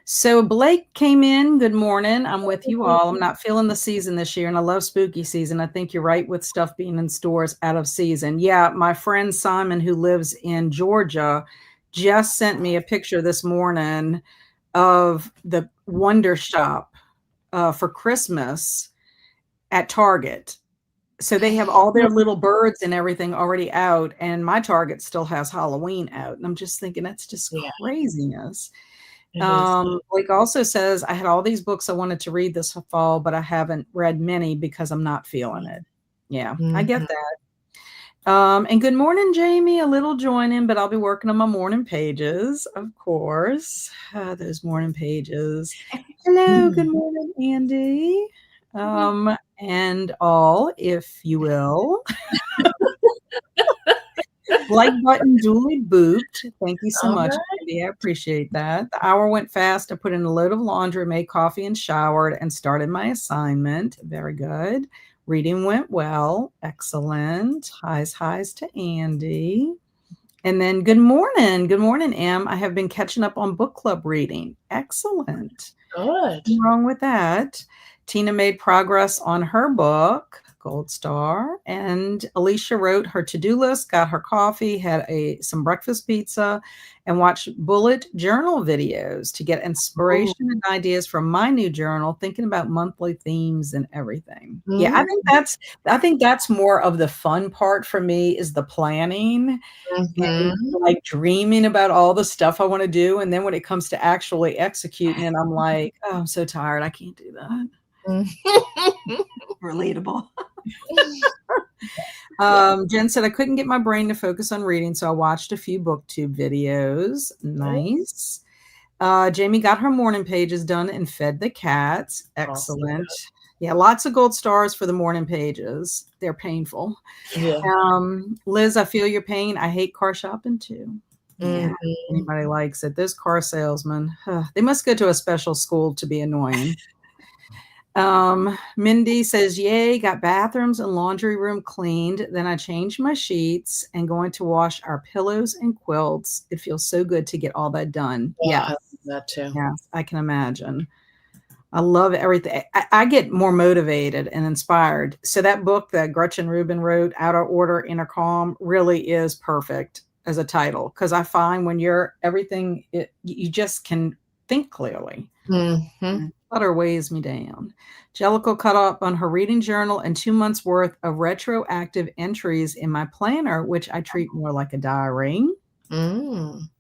So Blake came in. Good morning. I'm with you all. I'm not feeling the season this year, and I love spooky season. I think you're right with stuff being in stores out of season. Yeah, my friend Simon, who lives in Georgia, just sent me a picture this morning of the Wonder Shop for Christmas at Target. So they have all their little birds and everything already out, and my Target still has Halloween out. And I'm just thinking that's just craziness. Blake also says, I had all these books I wanted to read this fall, but I haven't read many because I'm not feeling it. Yeah, I get that. And good morning, Jamie. A little joining, but I'll be working on my morning pages, of course. Those morning pages. Hello, good morning, Andy. And all, if you will. Like button duly booped. Thank you so much, Andy. I appreciate that. The hour went fast. I put in a load of laundry, made coffee, and showered, and started my assignment. Very good. Reading went well. Excellent. Highs to Andy. And then good morning. Good morning, Em. I have been catching up on book club reading. Excellent. Good. Nothing wrong with that. Tina made progress on her book, Gold Star, and Alicia wrote her to-do list, got her coffee, had some breakfast pizza, and watched bullet journal videos to get inspiration and ideas from my new journal, thinking about monthly themes and everything. Yeah, I think that's more of the fun part for me is the planning and like dreaming about all the stuff I want to do. And then when it comes to actually executing it, I'm like, oh, I'm so tired. I can't do that. Relatable. Jen said I couldn't get my brain to focus on reading, so I watched a few booktube videos. Nice. Jamie got her morning pages done and fed the cats. Excellent. Awesome. Yeah, lots of gold stars for the morning pages. They're painful. Yeah. Liz, I feel your pain. I hate car shopping too. Yeah, anybody likes it. Those car salesmen, they must go to a special school to be annoying. Mindy says, yay, got bathrooms and laundry room cleaned. Then I changed my sheets and going to wash our pillows and quilts. It feels so good to get all that done. Yeah, I love that too. Yeah, I can imagine. I love everything. I get more motivated and inspired. So that book that Gretchen Rubin wrote, Out of Order, Inner Calm, really is perfect as a title. Because I find when you're everything, you just can think clearly. Clutter weighs me down. Jellicle caught up on her reading journal and 2 months worth of retroactive entries in my planner, which I treat more like a diary. And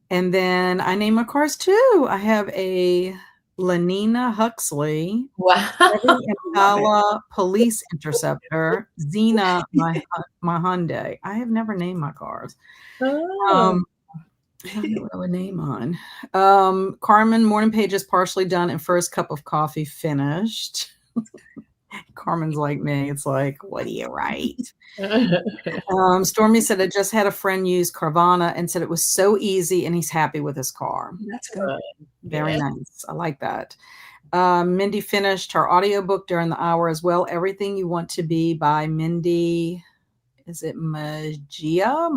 then I name my cars too. I have a Lenina Huxley, Impala Police Interceptor, Xena, my Hyundai. I have never named my cars. I don't know what I would name on. Carmen, morning pages partially done and first cup of coffee finished. Carmen's like me. It's like, what do you write? Stormy said, I just had a friend use Carvana and said it was so easy and he's happy with his car. That's good. Very nice. I like that. Mindy finished her audiobook during the hour as well. Everything You Want to Be by Mindy. Is it Mahia?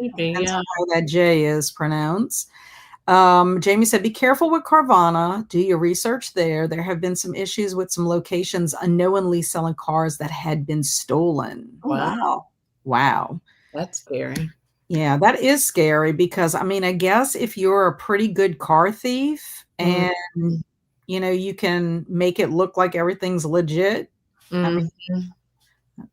Maybe, That's how that J is pronounced. Jamie said, be careful with Carvana. Do your research there. There have been some issues with some locations unknowingly selling cars that had been stolen. Wow. That's scary. Yeah, that is scary because, I mean, I guess if you're a pretty good car thief and you can make it look like everything's legit. I mean,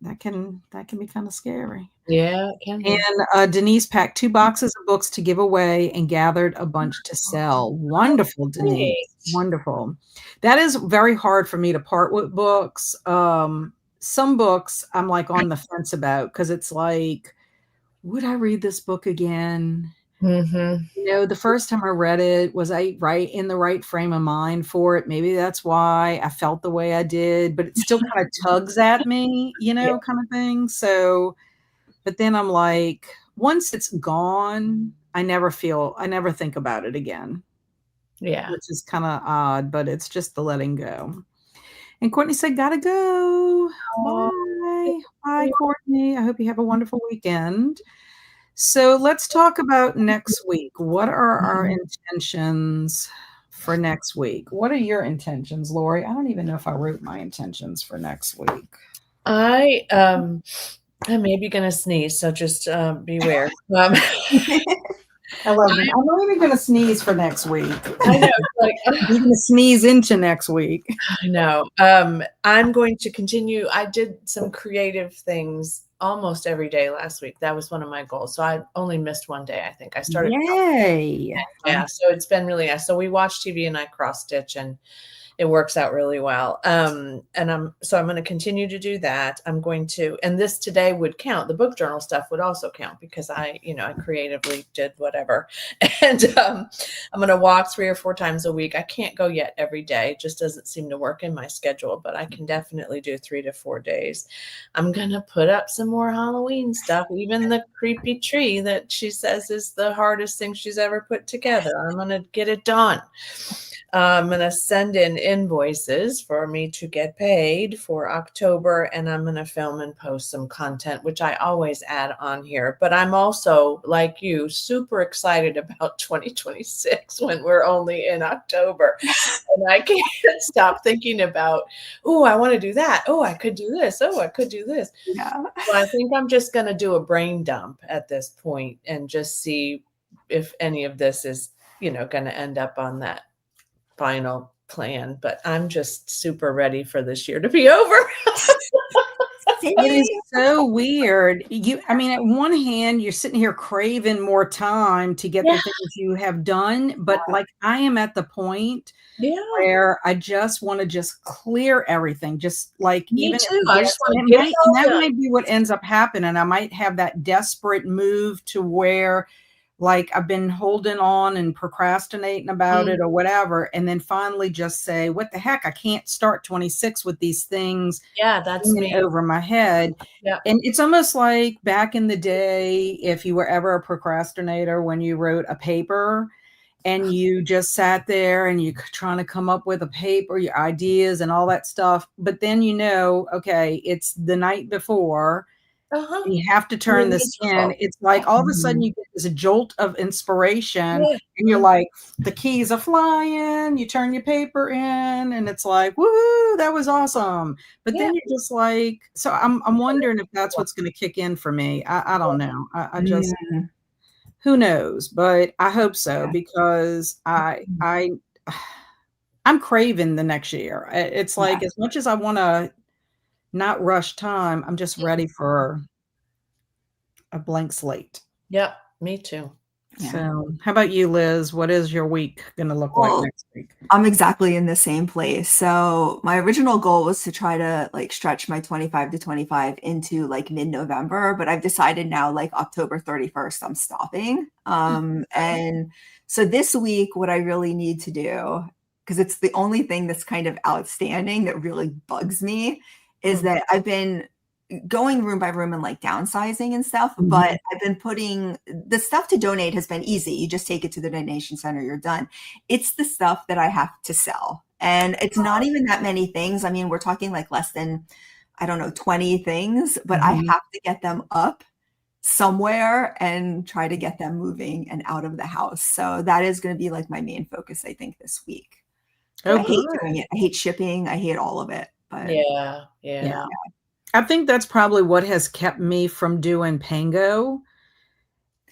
that can be kind of scary. Yeah, it can be. And Denise packed 2 boxes of books to give away and gathered a bunch to sell. Wonderful, Denise. Great. Wonderful. That is very hard for me to part with books. Some books I'm like on the fence about because it's like, would I read this book again? The first time I read it, was I in the right frame of mind for it? Maybe that's why I felt the way I did, but it still kind of tugs at me, kind of thing. So, but then I'm like, once it's gone, I never think about it again. Yeah. Which is kind of odd, but it's just the letting go. And Courtney said, gotta go. Bye. Bye, Courtney. I hope you have a wonderful weekend. So let's talk about next week. What are our intentions for next week? What are your intentions, Laurie? I don't even know if I wrote my intentions for next week. I'm maybe going to sneeze, so just beware. I love it. I'm not even going to sneeze for next week. I know. I'm going to sneeze into next week. I know. I'm going to continue. I did some creative things almost every day last week. That was one of my goals. So I only missed one day, I think. I started. Yay. Yeah. So it's been really nice. So we watch TV and I cross stitch and it works out really well. And I'm going to continue to do that. I'm going to, and this today would count. The book journal stuff would also count because I creatively did whatever. And I'm going to walk 3 or 4 times a week. I can't go yet every day. It just doesn't seem to work in my schedule, but I can definitely do 3 to 4 days. I'm going to put up some more Halloween stuff, even the creepy tree that she says is the hardest thing she's ever put together. I'm going to get it done. I'm going to send in invoices for me to get paid for October, and I'm going to film and post some content, which I always add on here. But I'm also, like you, super excited about 2026 when we're only in October. And I can't stop thinking about, oh, I want to do that. Oh, I could do this. Oh, I could do this. Yeah. So I think I'm just going to do a brain dump at this point and just see if any of this is, going to end up on that final plan, but I'm just super ready for this year to be over. It is so weird. At one hand, you're sitting here craving more time to get the things you have done, but like I am at the point where I just want to just clear everything. Just like Me even too. I just want to get it all that done. might be what ends up happening. I might have that desperate move to where like I've been holding on and procrastinating about it or whatever. And then finally just say, what the heck? I can't start 26 with these things. Yeah, that's me. Over my head. Yeah. And it's almost like back in the day, if you were ever a procrastinator, when you wrote a paper and you just sat there and you're trying to come up with a paper, your ideas and all that stuff. But then, okay, it's the night before. You have to turn this in. It's like all of a sudden you get this jolt of inspiration and you're like, the keys are flying, you turn your paper in and it's like, woohoo, that was awesome. But then you're just like, so I'm wondering if that's what's going to kick in for me. I don't know. I just, who knows, but I hope so because I'm craving the next year. It's like, as much as I want to not rush time, I'm just ready for a blank slate. Yep, me too. So how about you, Liz? What is your week going to look like next week? I'm exactly in the same place. So my original goal was to try to like stretch my 25 to 25 into like mid-November, but I've decided now like October 31st, I'm stopping. And so this week, what I really need to do, because it's the only thing that's kind of outstanding that really bugs me, is that I've been going room by room and like downsizing and stuff, but I've been putting the stuff to donate has been easy. You just take it to the donation center, you're done. It's the stuff that I have to sell. And it's not even that many things. I mean, we're talking like less than, 20 things, but I have to get them up somewhere and try to get them moving and out of the house. So that is going to be like my main focus, I think, this week. I hate doing it. I hate shipping. I hate all of it. But yeah. I think that's probably what has kept me from doing Pango.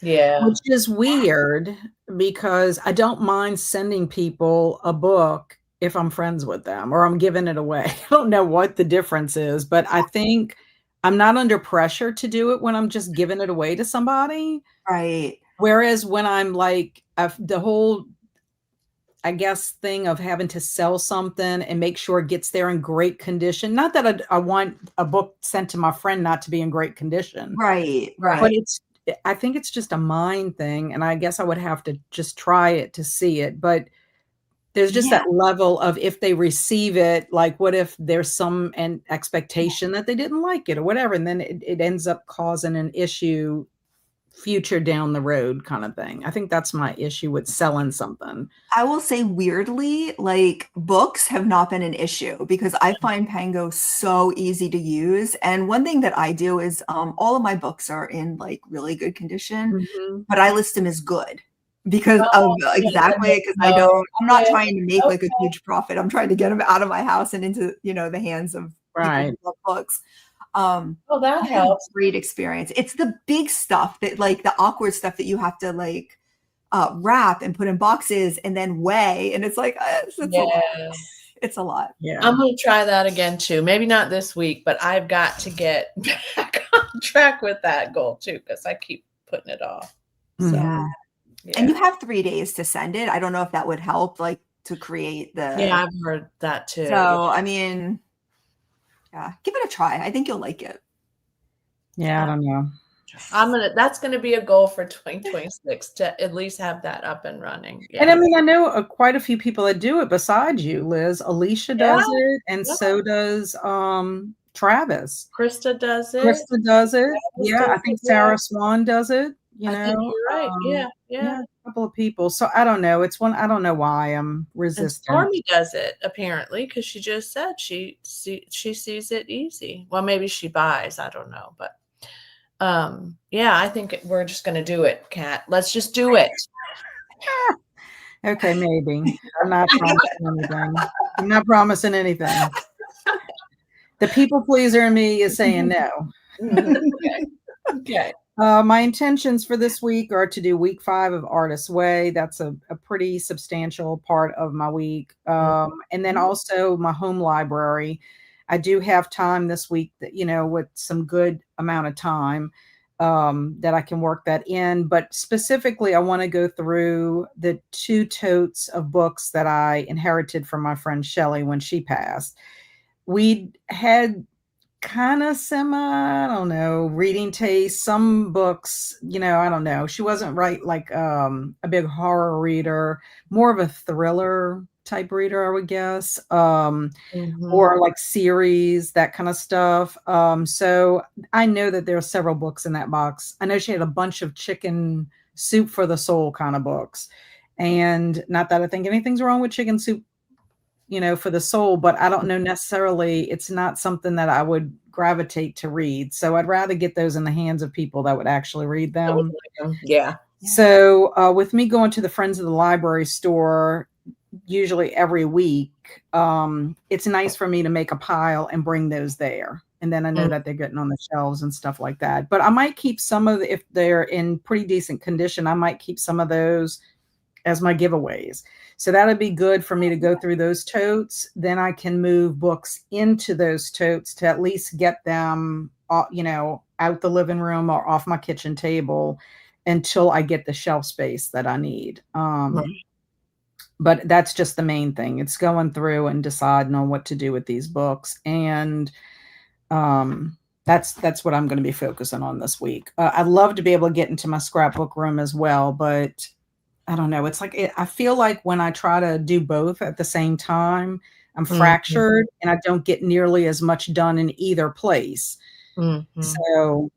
Yeah. Which is weird because I don't mind sending people a book if I'm friends with them or I'm giving it away. I don't know what the difference is, but I think I'm not under pressure to do it when I'm just giving it away to somebody. Right. Whereas when I'm like the whole, I guess, thing of having to sell something and make sure it gets there in great condition. Not that I want a book sent to my friend not to be in great condition. Right. But I think it's just a mind thing. And I guess I would have to just try it to see it. But there's just that level of if they receive it, like what if there's some expectation that they didn't like it or whatever. And then it ends up causing an issue future down the road kind of thing. I think that's my issue with selling something. I will say weirdly, like books have not been an issue because I find Pango so easy to use. And one thing that I do is all of my books are in like really good condition, but I list them as good because exactly because I'm not trying to make like a huge profit. I'm trying to get them out of my house and into, the hands of people who love books. That helps. Great experience. It's the big stuff that like the awkward stuff that you have to like wrap and put in boxes and then weigh. And it's like, it's a lot. Yeah. I'm going to try that again too. Maybe not this week, but I've got to get back on track with that goal too, because I keep putting it off. So, yeah. And you have 3 days to send it. I don't know if that would help, like to create the. Yeah, I've heard that too. So, I mean, give it a try. I think you'll like it. Yeah, I don't know. That's gonna be a goal for 2026 to at least have that up and running. Yeah. And I mean, I know quite a few people that do it besides you, Liz. Alicia does it, and so does Travis. Krista does it. Yeah, I think Sarah Swan does it. I think you're right. Yeah, a couple of people. So I don't know. It's one. I don't know why I'm resistant. And Stormy does it apparently because she just said she sees it easy. Well, maybe she buys. I don't know, but. I think we're just going to do it, Kat. Let's just do it. Okay, maybe. I'm not promising anything. The people pleaser in me is saying no. Okay. My intentions for this week are to do week 5 of Artist's Way. That's a pretty substantial part of my week. And then also my home library. I do have time this week that, with some good amount of time that I can work that in. But specifically, I want to go through the 2 totes of books that I inherited from my friend Shelley when she passed. We had kind of I don't know, reading taste. Some books, I don't know. She wasn't like a big horror reader, more of a thriller type reader, I would guess, or like series, that kind of stuff. So I know that there are several books in that box. I know she had a bunch of chicken soup for the soul kind of books, and not that I think anything's wrong with chicken soup, for the soul, but I don't know necessarily. It's not something that I would gravitate to read. So I'd rather get those in the hands of people that would actually read them. Yeah. So with me going to the Friends of the Library store usually every week, it's nice for me to make a pile and bring those there. And then I know that they're getting on the shelves and stuff like that. But I might keep some of if they're in pretty decent condition, I might keep some of those as my giveaways. So that'd be good for me to go through those totes. Then I can move books into those totes to at least get them, out the living room or off my kitchen table until I get the shelf space that I need. But that's just the main thing. It's going through and deciding on what to do with these books. And that's what I'm going to be focusing on this week. I'd love to be able to get into my scrapbook room as well, but I don't know. It's like, I feel like when I try to do both at the same time, I'm fractured and I don't get nearly as much done in either place. So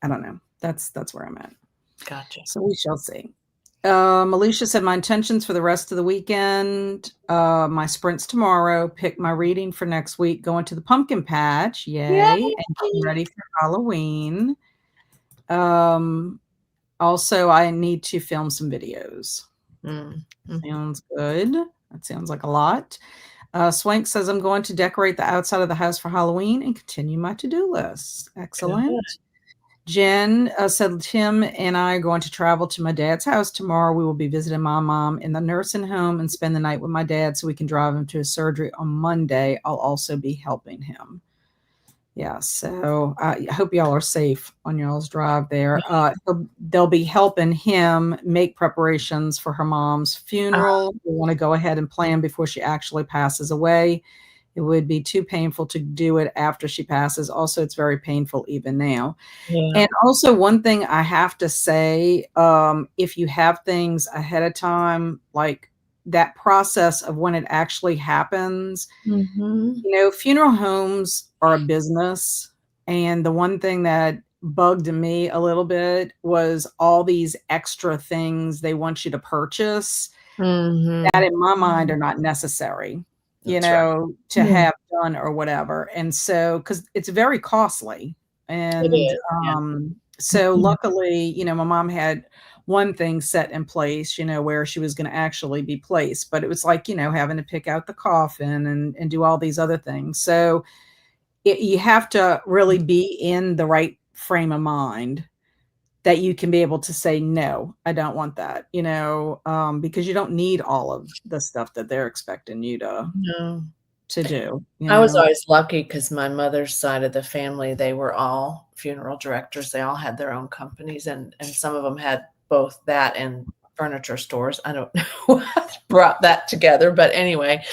I don't know. That's where I'm at. Gotcha. So we shall see. Alicia said my intentions for the rest of the weekend, my sprints tomorrow, pick my reading for next week, going to the pumpkin patch, yay, and getting ready for Halloween. Also, I need to film some videos. Sounds good. That sounds like a lot. Swank says I'm going to decorate the outside of the house for Halloween and continue my to-do list. Excellent. Good. Jen said, Tim and I are going to travel to my dad's house tomorrow. We will be visiting my mom in the nursing home and spend the night with my dad so we can drive him to his surgery on Monday. I'll also be helping him. Yeah, so I hope y'all are safe on y'all's drive there. They'll be helping him make preparations for her mom's funeral. We want to go ahead and plan before she actually passes away. It would be too painful to do it after she passes. Also, it's very painful even now. Yeah. And also, one thing I have to say, if you have things ahead of time, like that process of when it actually happens, funeral homes are a business. And the one thing that bugged me a little bit was all these extra things they want you to purchase that in my mind are not necessary, to have done or whatever. And so, because it's very costly. And so luckily, my mom had one thing set in place, where she was going to actually be placed, but it was like, having to pick out the coffin and do all these other things. So you have to really be in the right frame of mind that you can be able to say, no, I don't want that, because you don't need all of the stuff that they're expecting you to do. I was always lucky because my mother's side of the family, they were all funeral directors. They all had their own companies, and some of them had both that and furniture stores. I don't know what brought that together, but anyway.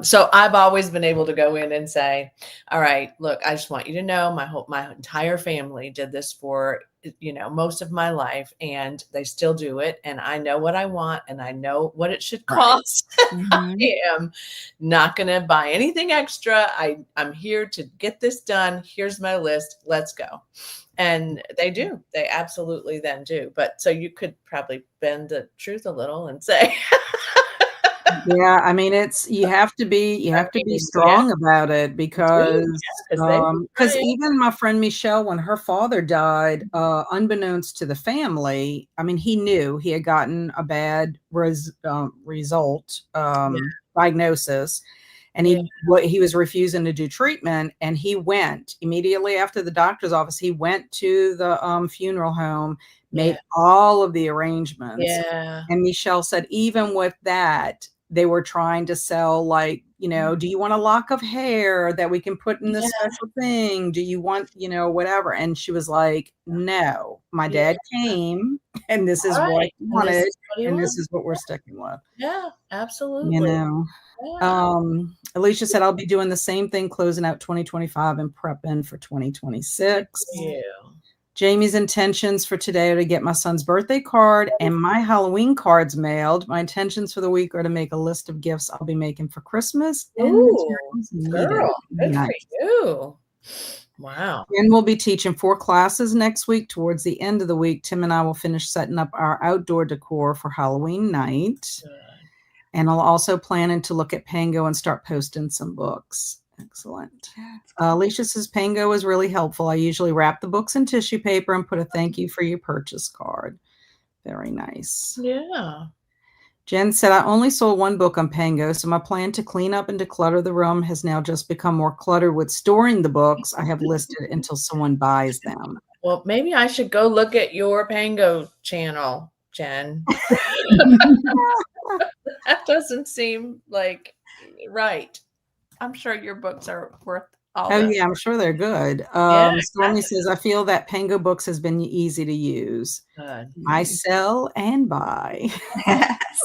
So I've always been able to go in and say, all right, look, I just want you to know my entire family did this for, most of my life, and they still do it. And I know what I want and I know what it should cost. I am not going to buy anything extra. I'm here to get this done. Here's my list. Let's go. And they do. They absolutely then do. But so you could probably bend the truth a little and say, yeah, I mean, you have to be strong about it because even my friend Michelle, when her father died, unbeknownst to the family, I mean, he knew he had gotten a bad diagnosis, and he was refusing to do treatment, and he went immediately after the doctor's office. He went to the funeral home, made all of the arrangements, and Michelle said, even with that, they were trying to sell, like, do you want a lock of hair that we can put in this special thing? Do you want, whatever? And she was like, no, my dad came and this is what he wanted. And this is what we're sticking with. Yeah, absolutely. Alicia said, I'll be doing the same thing, closing out 2025 and prepping for 2026. Yeah. Jamie's intentions for today are to get my son's birthday card and my Halloween cards mailed. My intentions for the week are to make a list of gifts I'll be making for Christmas. Ooh, girl, good for you. Wow. And we'll be teaching 4 classes next week. Towards the end of the week, Tim and I will finish setting up our outdoor decor for Halloween night. Good. And I'll also planning to look at Pango and start posting some books. Excellent. Alicia says, Pango is really helpful. I usually wrap the books in tissue paper and put a thank you for your purchase card. Very nice. Yeah. Jen said, I only sold 1 book on Pango, so my plan to clean up and declutter the room has now just become more cluttered with storing the books I have listed until someone buys them. Well, maybe I should go look at your Pango channel, Jen. That doesn't seem like right. I'm sure your books are worth all that. Yeah, I'm sure they're good. Stormy says, I feel that Pango Books has been easy to use. Good. I sell and buy.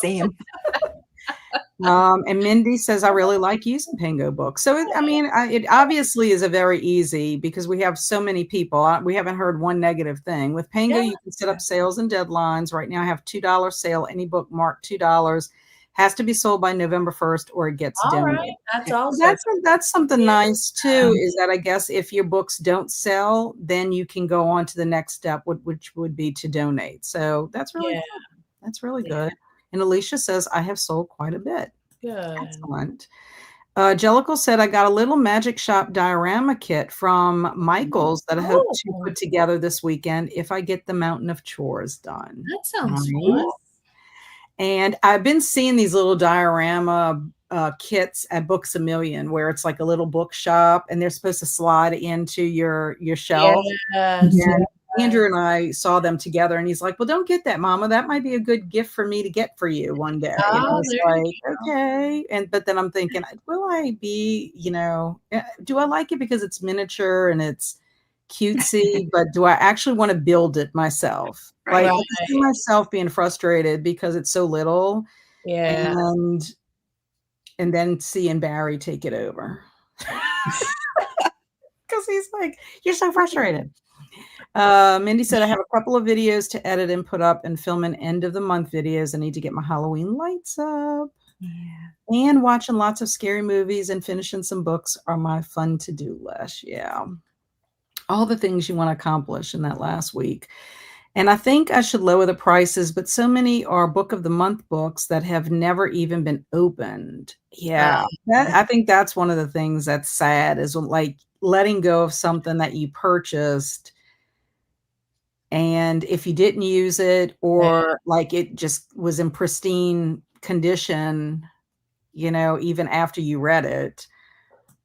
Same. And Mindy says, I really like using Pango Books. So, it obviously is a very easy, because we have so many people. We haven't heard one negative thing. With Pango, you can set up sales and deadlines. Right now I have $2 sale. Any book marked $2 has to be sold by November 1st or it gets donated. Right. That's awesome. That's something nice too, is that I guess if your books don't sell, then you can go on to the next step, which would be to donate. So that's really good. That's really good. And Alicia says, I have sold quite a bit. Good. Excellent. Jellicle said, I got a little Magic Shop diorama kit from Michael's that I hope to put together this weekend if I get the mountain of chores done. That sounds fun. And I've been seeing these little diorama kits at Books A Million, where it's like a little bookshop and they're supposed to slide into your shelf. Yes. And Andrew and I saw them together, and he's like, well, don't get that, Mama. That might be a good gift for me to get for you one day. And I Oh, was there you like, okay. But then I'm thinking, will I be, do I like it because it's miniature and it's cutesy, but do I actually want to build it myself? Right. Like, I can see myself being frustrated because it's so little. Yeah. And then seeing Barry take it over. Because he's like, you're so frustrated. Mindy said, I have a couple of videos to edit and put up and film an end of the month videos. I need to get my Halloween lights up. Yeah. And watching lots of scary movies and finishing some books are my fun to-do list. Yeah. All the things you want to accomplish in that last week. And I think I should lower the prices, but so many are book of the month books that have never even been opened. Yeah. I think that's one of the things that's sad, is like letting go of something that you purchased. And if you didn't use it, or like it just was in pristine condition, even after you read it.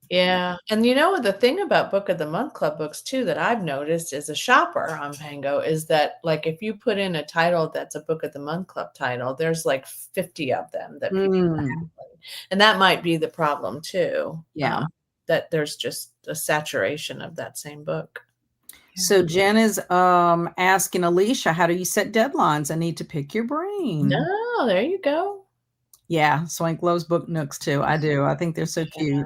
Yeah. And the thing about Book of the Month Club books too that I've noticed as a shopper on Pango is that, like, if you put in a title that's a Book of the Month Club title, there's like 50 of them that people have. And that might be the problem too. Yeah. That there's just a saturation of that same book. So Jen is asking Alicia, how do you set deadlines? I need to pick your brain. No, there you go. Yeah, Swank loves book nooks too. I do. I think they're so cute.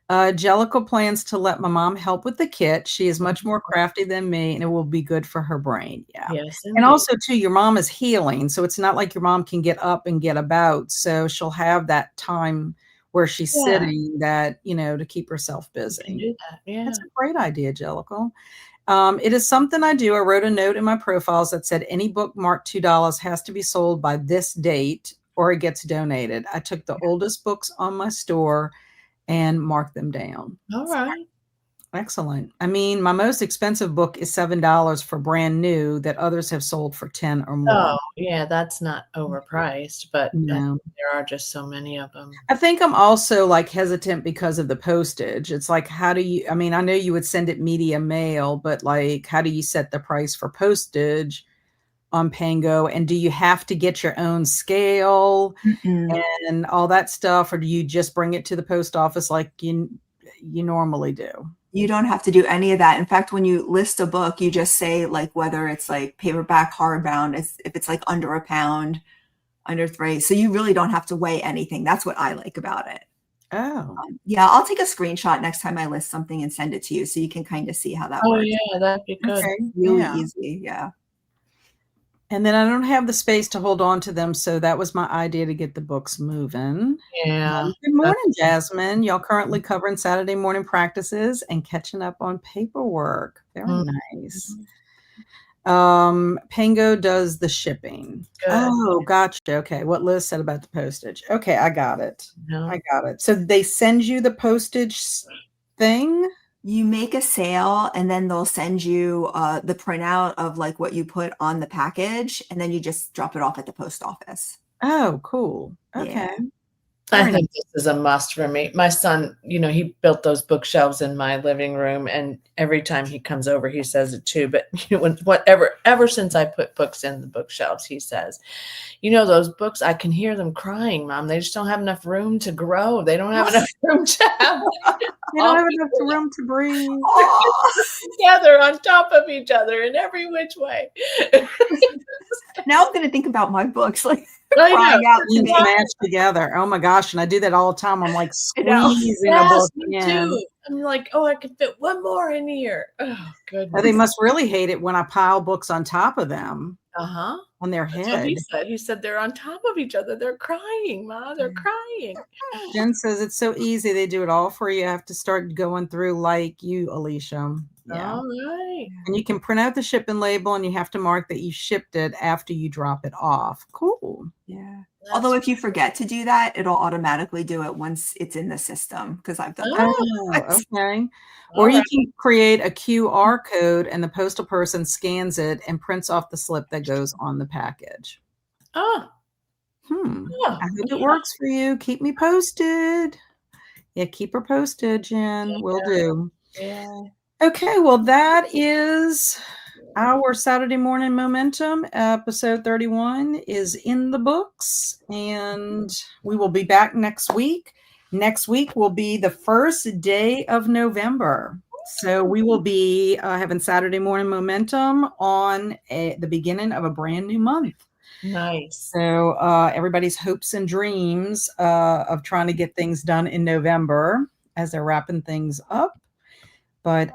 Jellicle plans to let my mom help with the kit. She is much more crafty than me, and it will be good for her brain. Yeah. Yes, and also too, your mom is healing, so it's not like your mom can get up and get about. So she'll have that time where she's sitting, that to keep herself busy. You can do that. Yeah, that's a great idea, Jellicle. It is something I do. I wrote a note in my profiles that said any book marked $2 has to be sold by this date or it gets donated. I took the oldest books on my store and marked them down. All right. Excellent. I mean, my most expensive book is $7 for brand new that others have sold for 10 or more. Oh, yeah, that's not overpriced, but No. there are just so many of them. I think I'm also like hesitant because of the postage. It's like, I know you would send it media mail, but like, how do you set the price for postage on Pango? And do you have to get your own scale and all that stuff? Or do you just bring it to the post office like you normally do? You don't have to do any of that. In fact, when you list a book, you just say like whether it's like paperback, hardbound, if it's like under a pound, under 3. So you really don't have to weigh anything. That's what I like about it. Oh. Yeah, I'll take a screenshot next time I list something and send it to you so you can kind of see how that works. Yeah, that'd be good. Okay. Really easy. Yeah. And then I don't have the space to hold on to them. So that was my idea to get the books moving. Yeah. Good morning, Jasmine. Y'all currently covering Saturday morning practices and catching up on paperwork. Very nice. Pango does the shipping. Good. Oh, gotcha. Okay. What Liz said about the postage. Okay. I got it. No. I got it. So they send you the postage thing? You make a sale and then they'll send you the printout of like what you put on the package, and then you just drop it off at the post office. Oh, cool. Okay. Yeah. I think this is a must for me. My son, he built those bookshelves in my living room, and every time he comes over, he says it too. But ever since I put books in the bookshelves, he says, those books, I can hear them crying, Mom. They just don't have enough room to grow. They don't have enough room to have. They don't have enough room to breathe. Together on top of each other in every which way. Now I'm going to think about my books, like I crying out to me. Smashed together. Oh my gosh. And I do that all the time. I'm like squeezing a book in. Too. I'm like, I can fit one more in here. Oh, goodness. They must really hate it when I pile books on top of them. On their That's head. what he said they're on top of each other. They're crying, Ma. They're crying. Jen says it's so easy. They do it all for you. I have to start going through like you, Alicia. Yeah. All right. And you can print out the shipping label and you have to mark that you shipped it after you drop it off. Cool. Yeah. Although if you forget to do that, it'll automatically do it once it's in the system, because I've done that. Oh, okay. Or you can create a QR code and the postal person scans it and prints off the slip that goes on the package. Oh. Yeah, I hope it works for you. Keep me posted. Yeah, keep her posted, Jen. Will do. yeah. Okay, well, that is our Saturday Morning Momentum. Episode 31 is in the books, and we will be back next week. Next week will be the first day of November. So we will be having Saturday Morning Momentum on the beginning of a brand new month. Nice. So everybody's hopes and dreams of trying to get things done in November as they're wrapping things up. But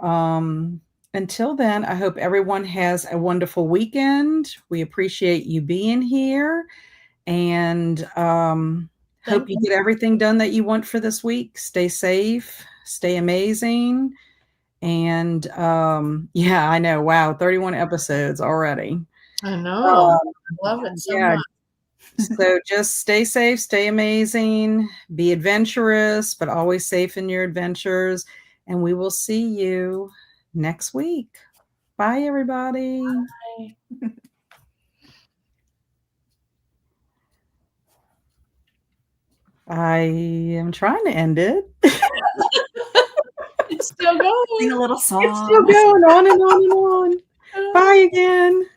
until then, I hope everyone has a wonderful weekend. We appreciate you being here, and hope you get everything done that you want for this week. Stay safe, stay amazing. And yeah, I know. Wow, 31 episodes already. I know. I love it so much. So just stay safe, stay amazing, be adventurous, but always safe in your adventures. And we will see you next week. Bye, everybody. Bye. I am trying to end it. It's still going. Sing a little song. It's still going on and on and on. Bye again.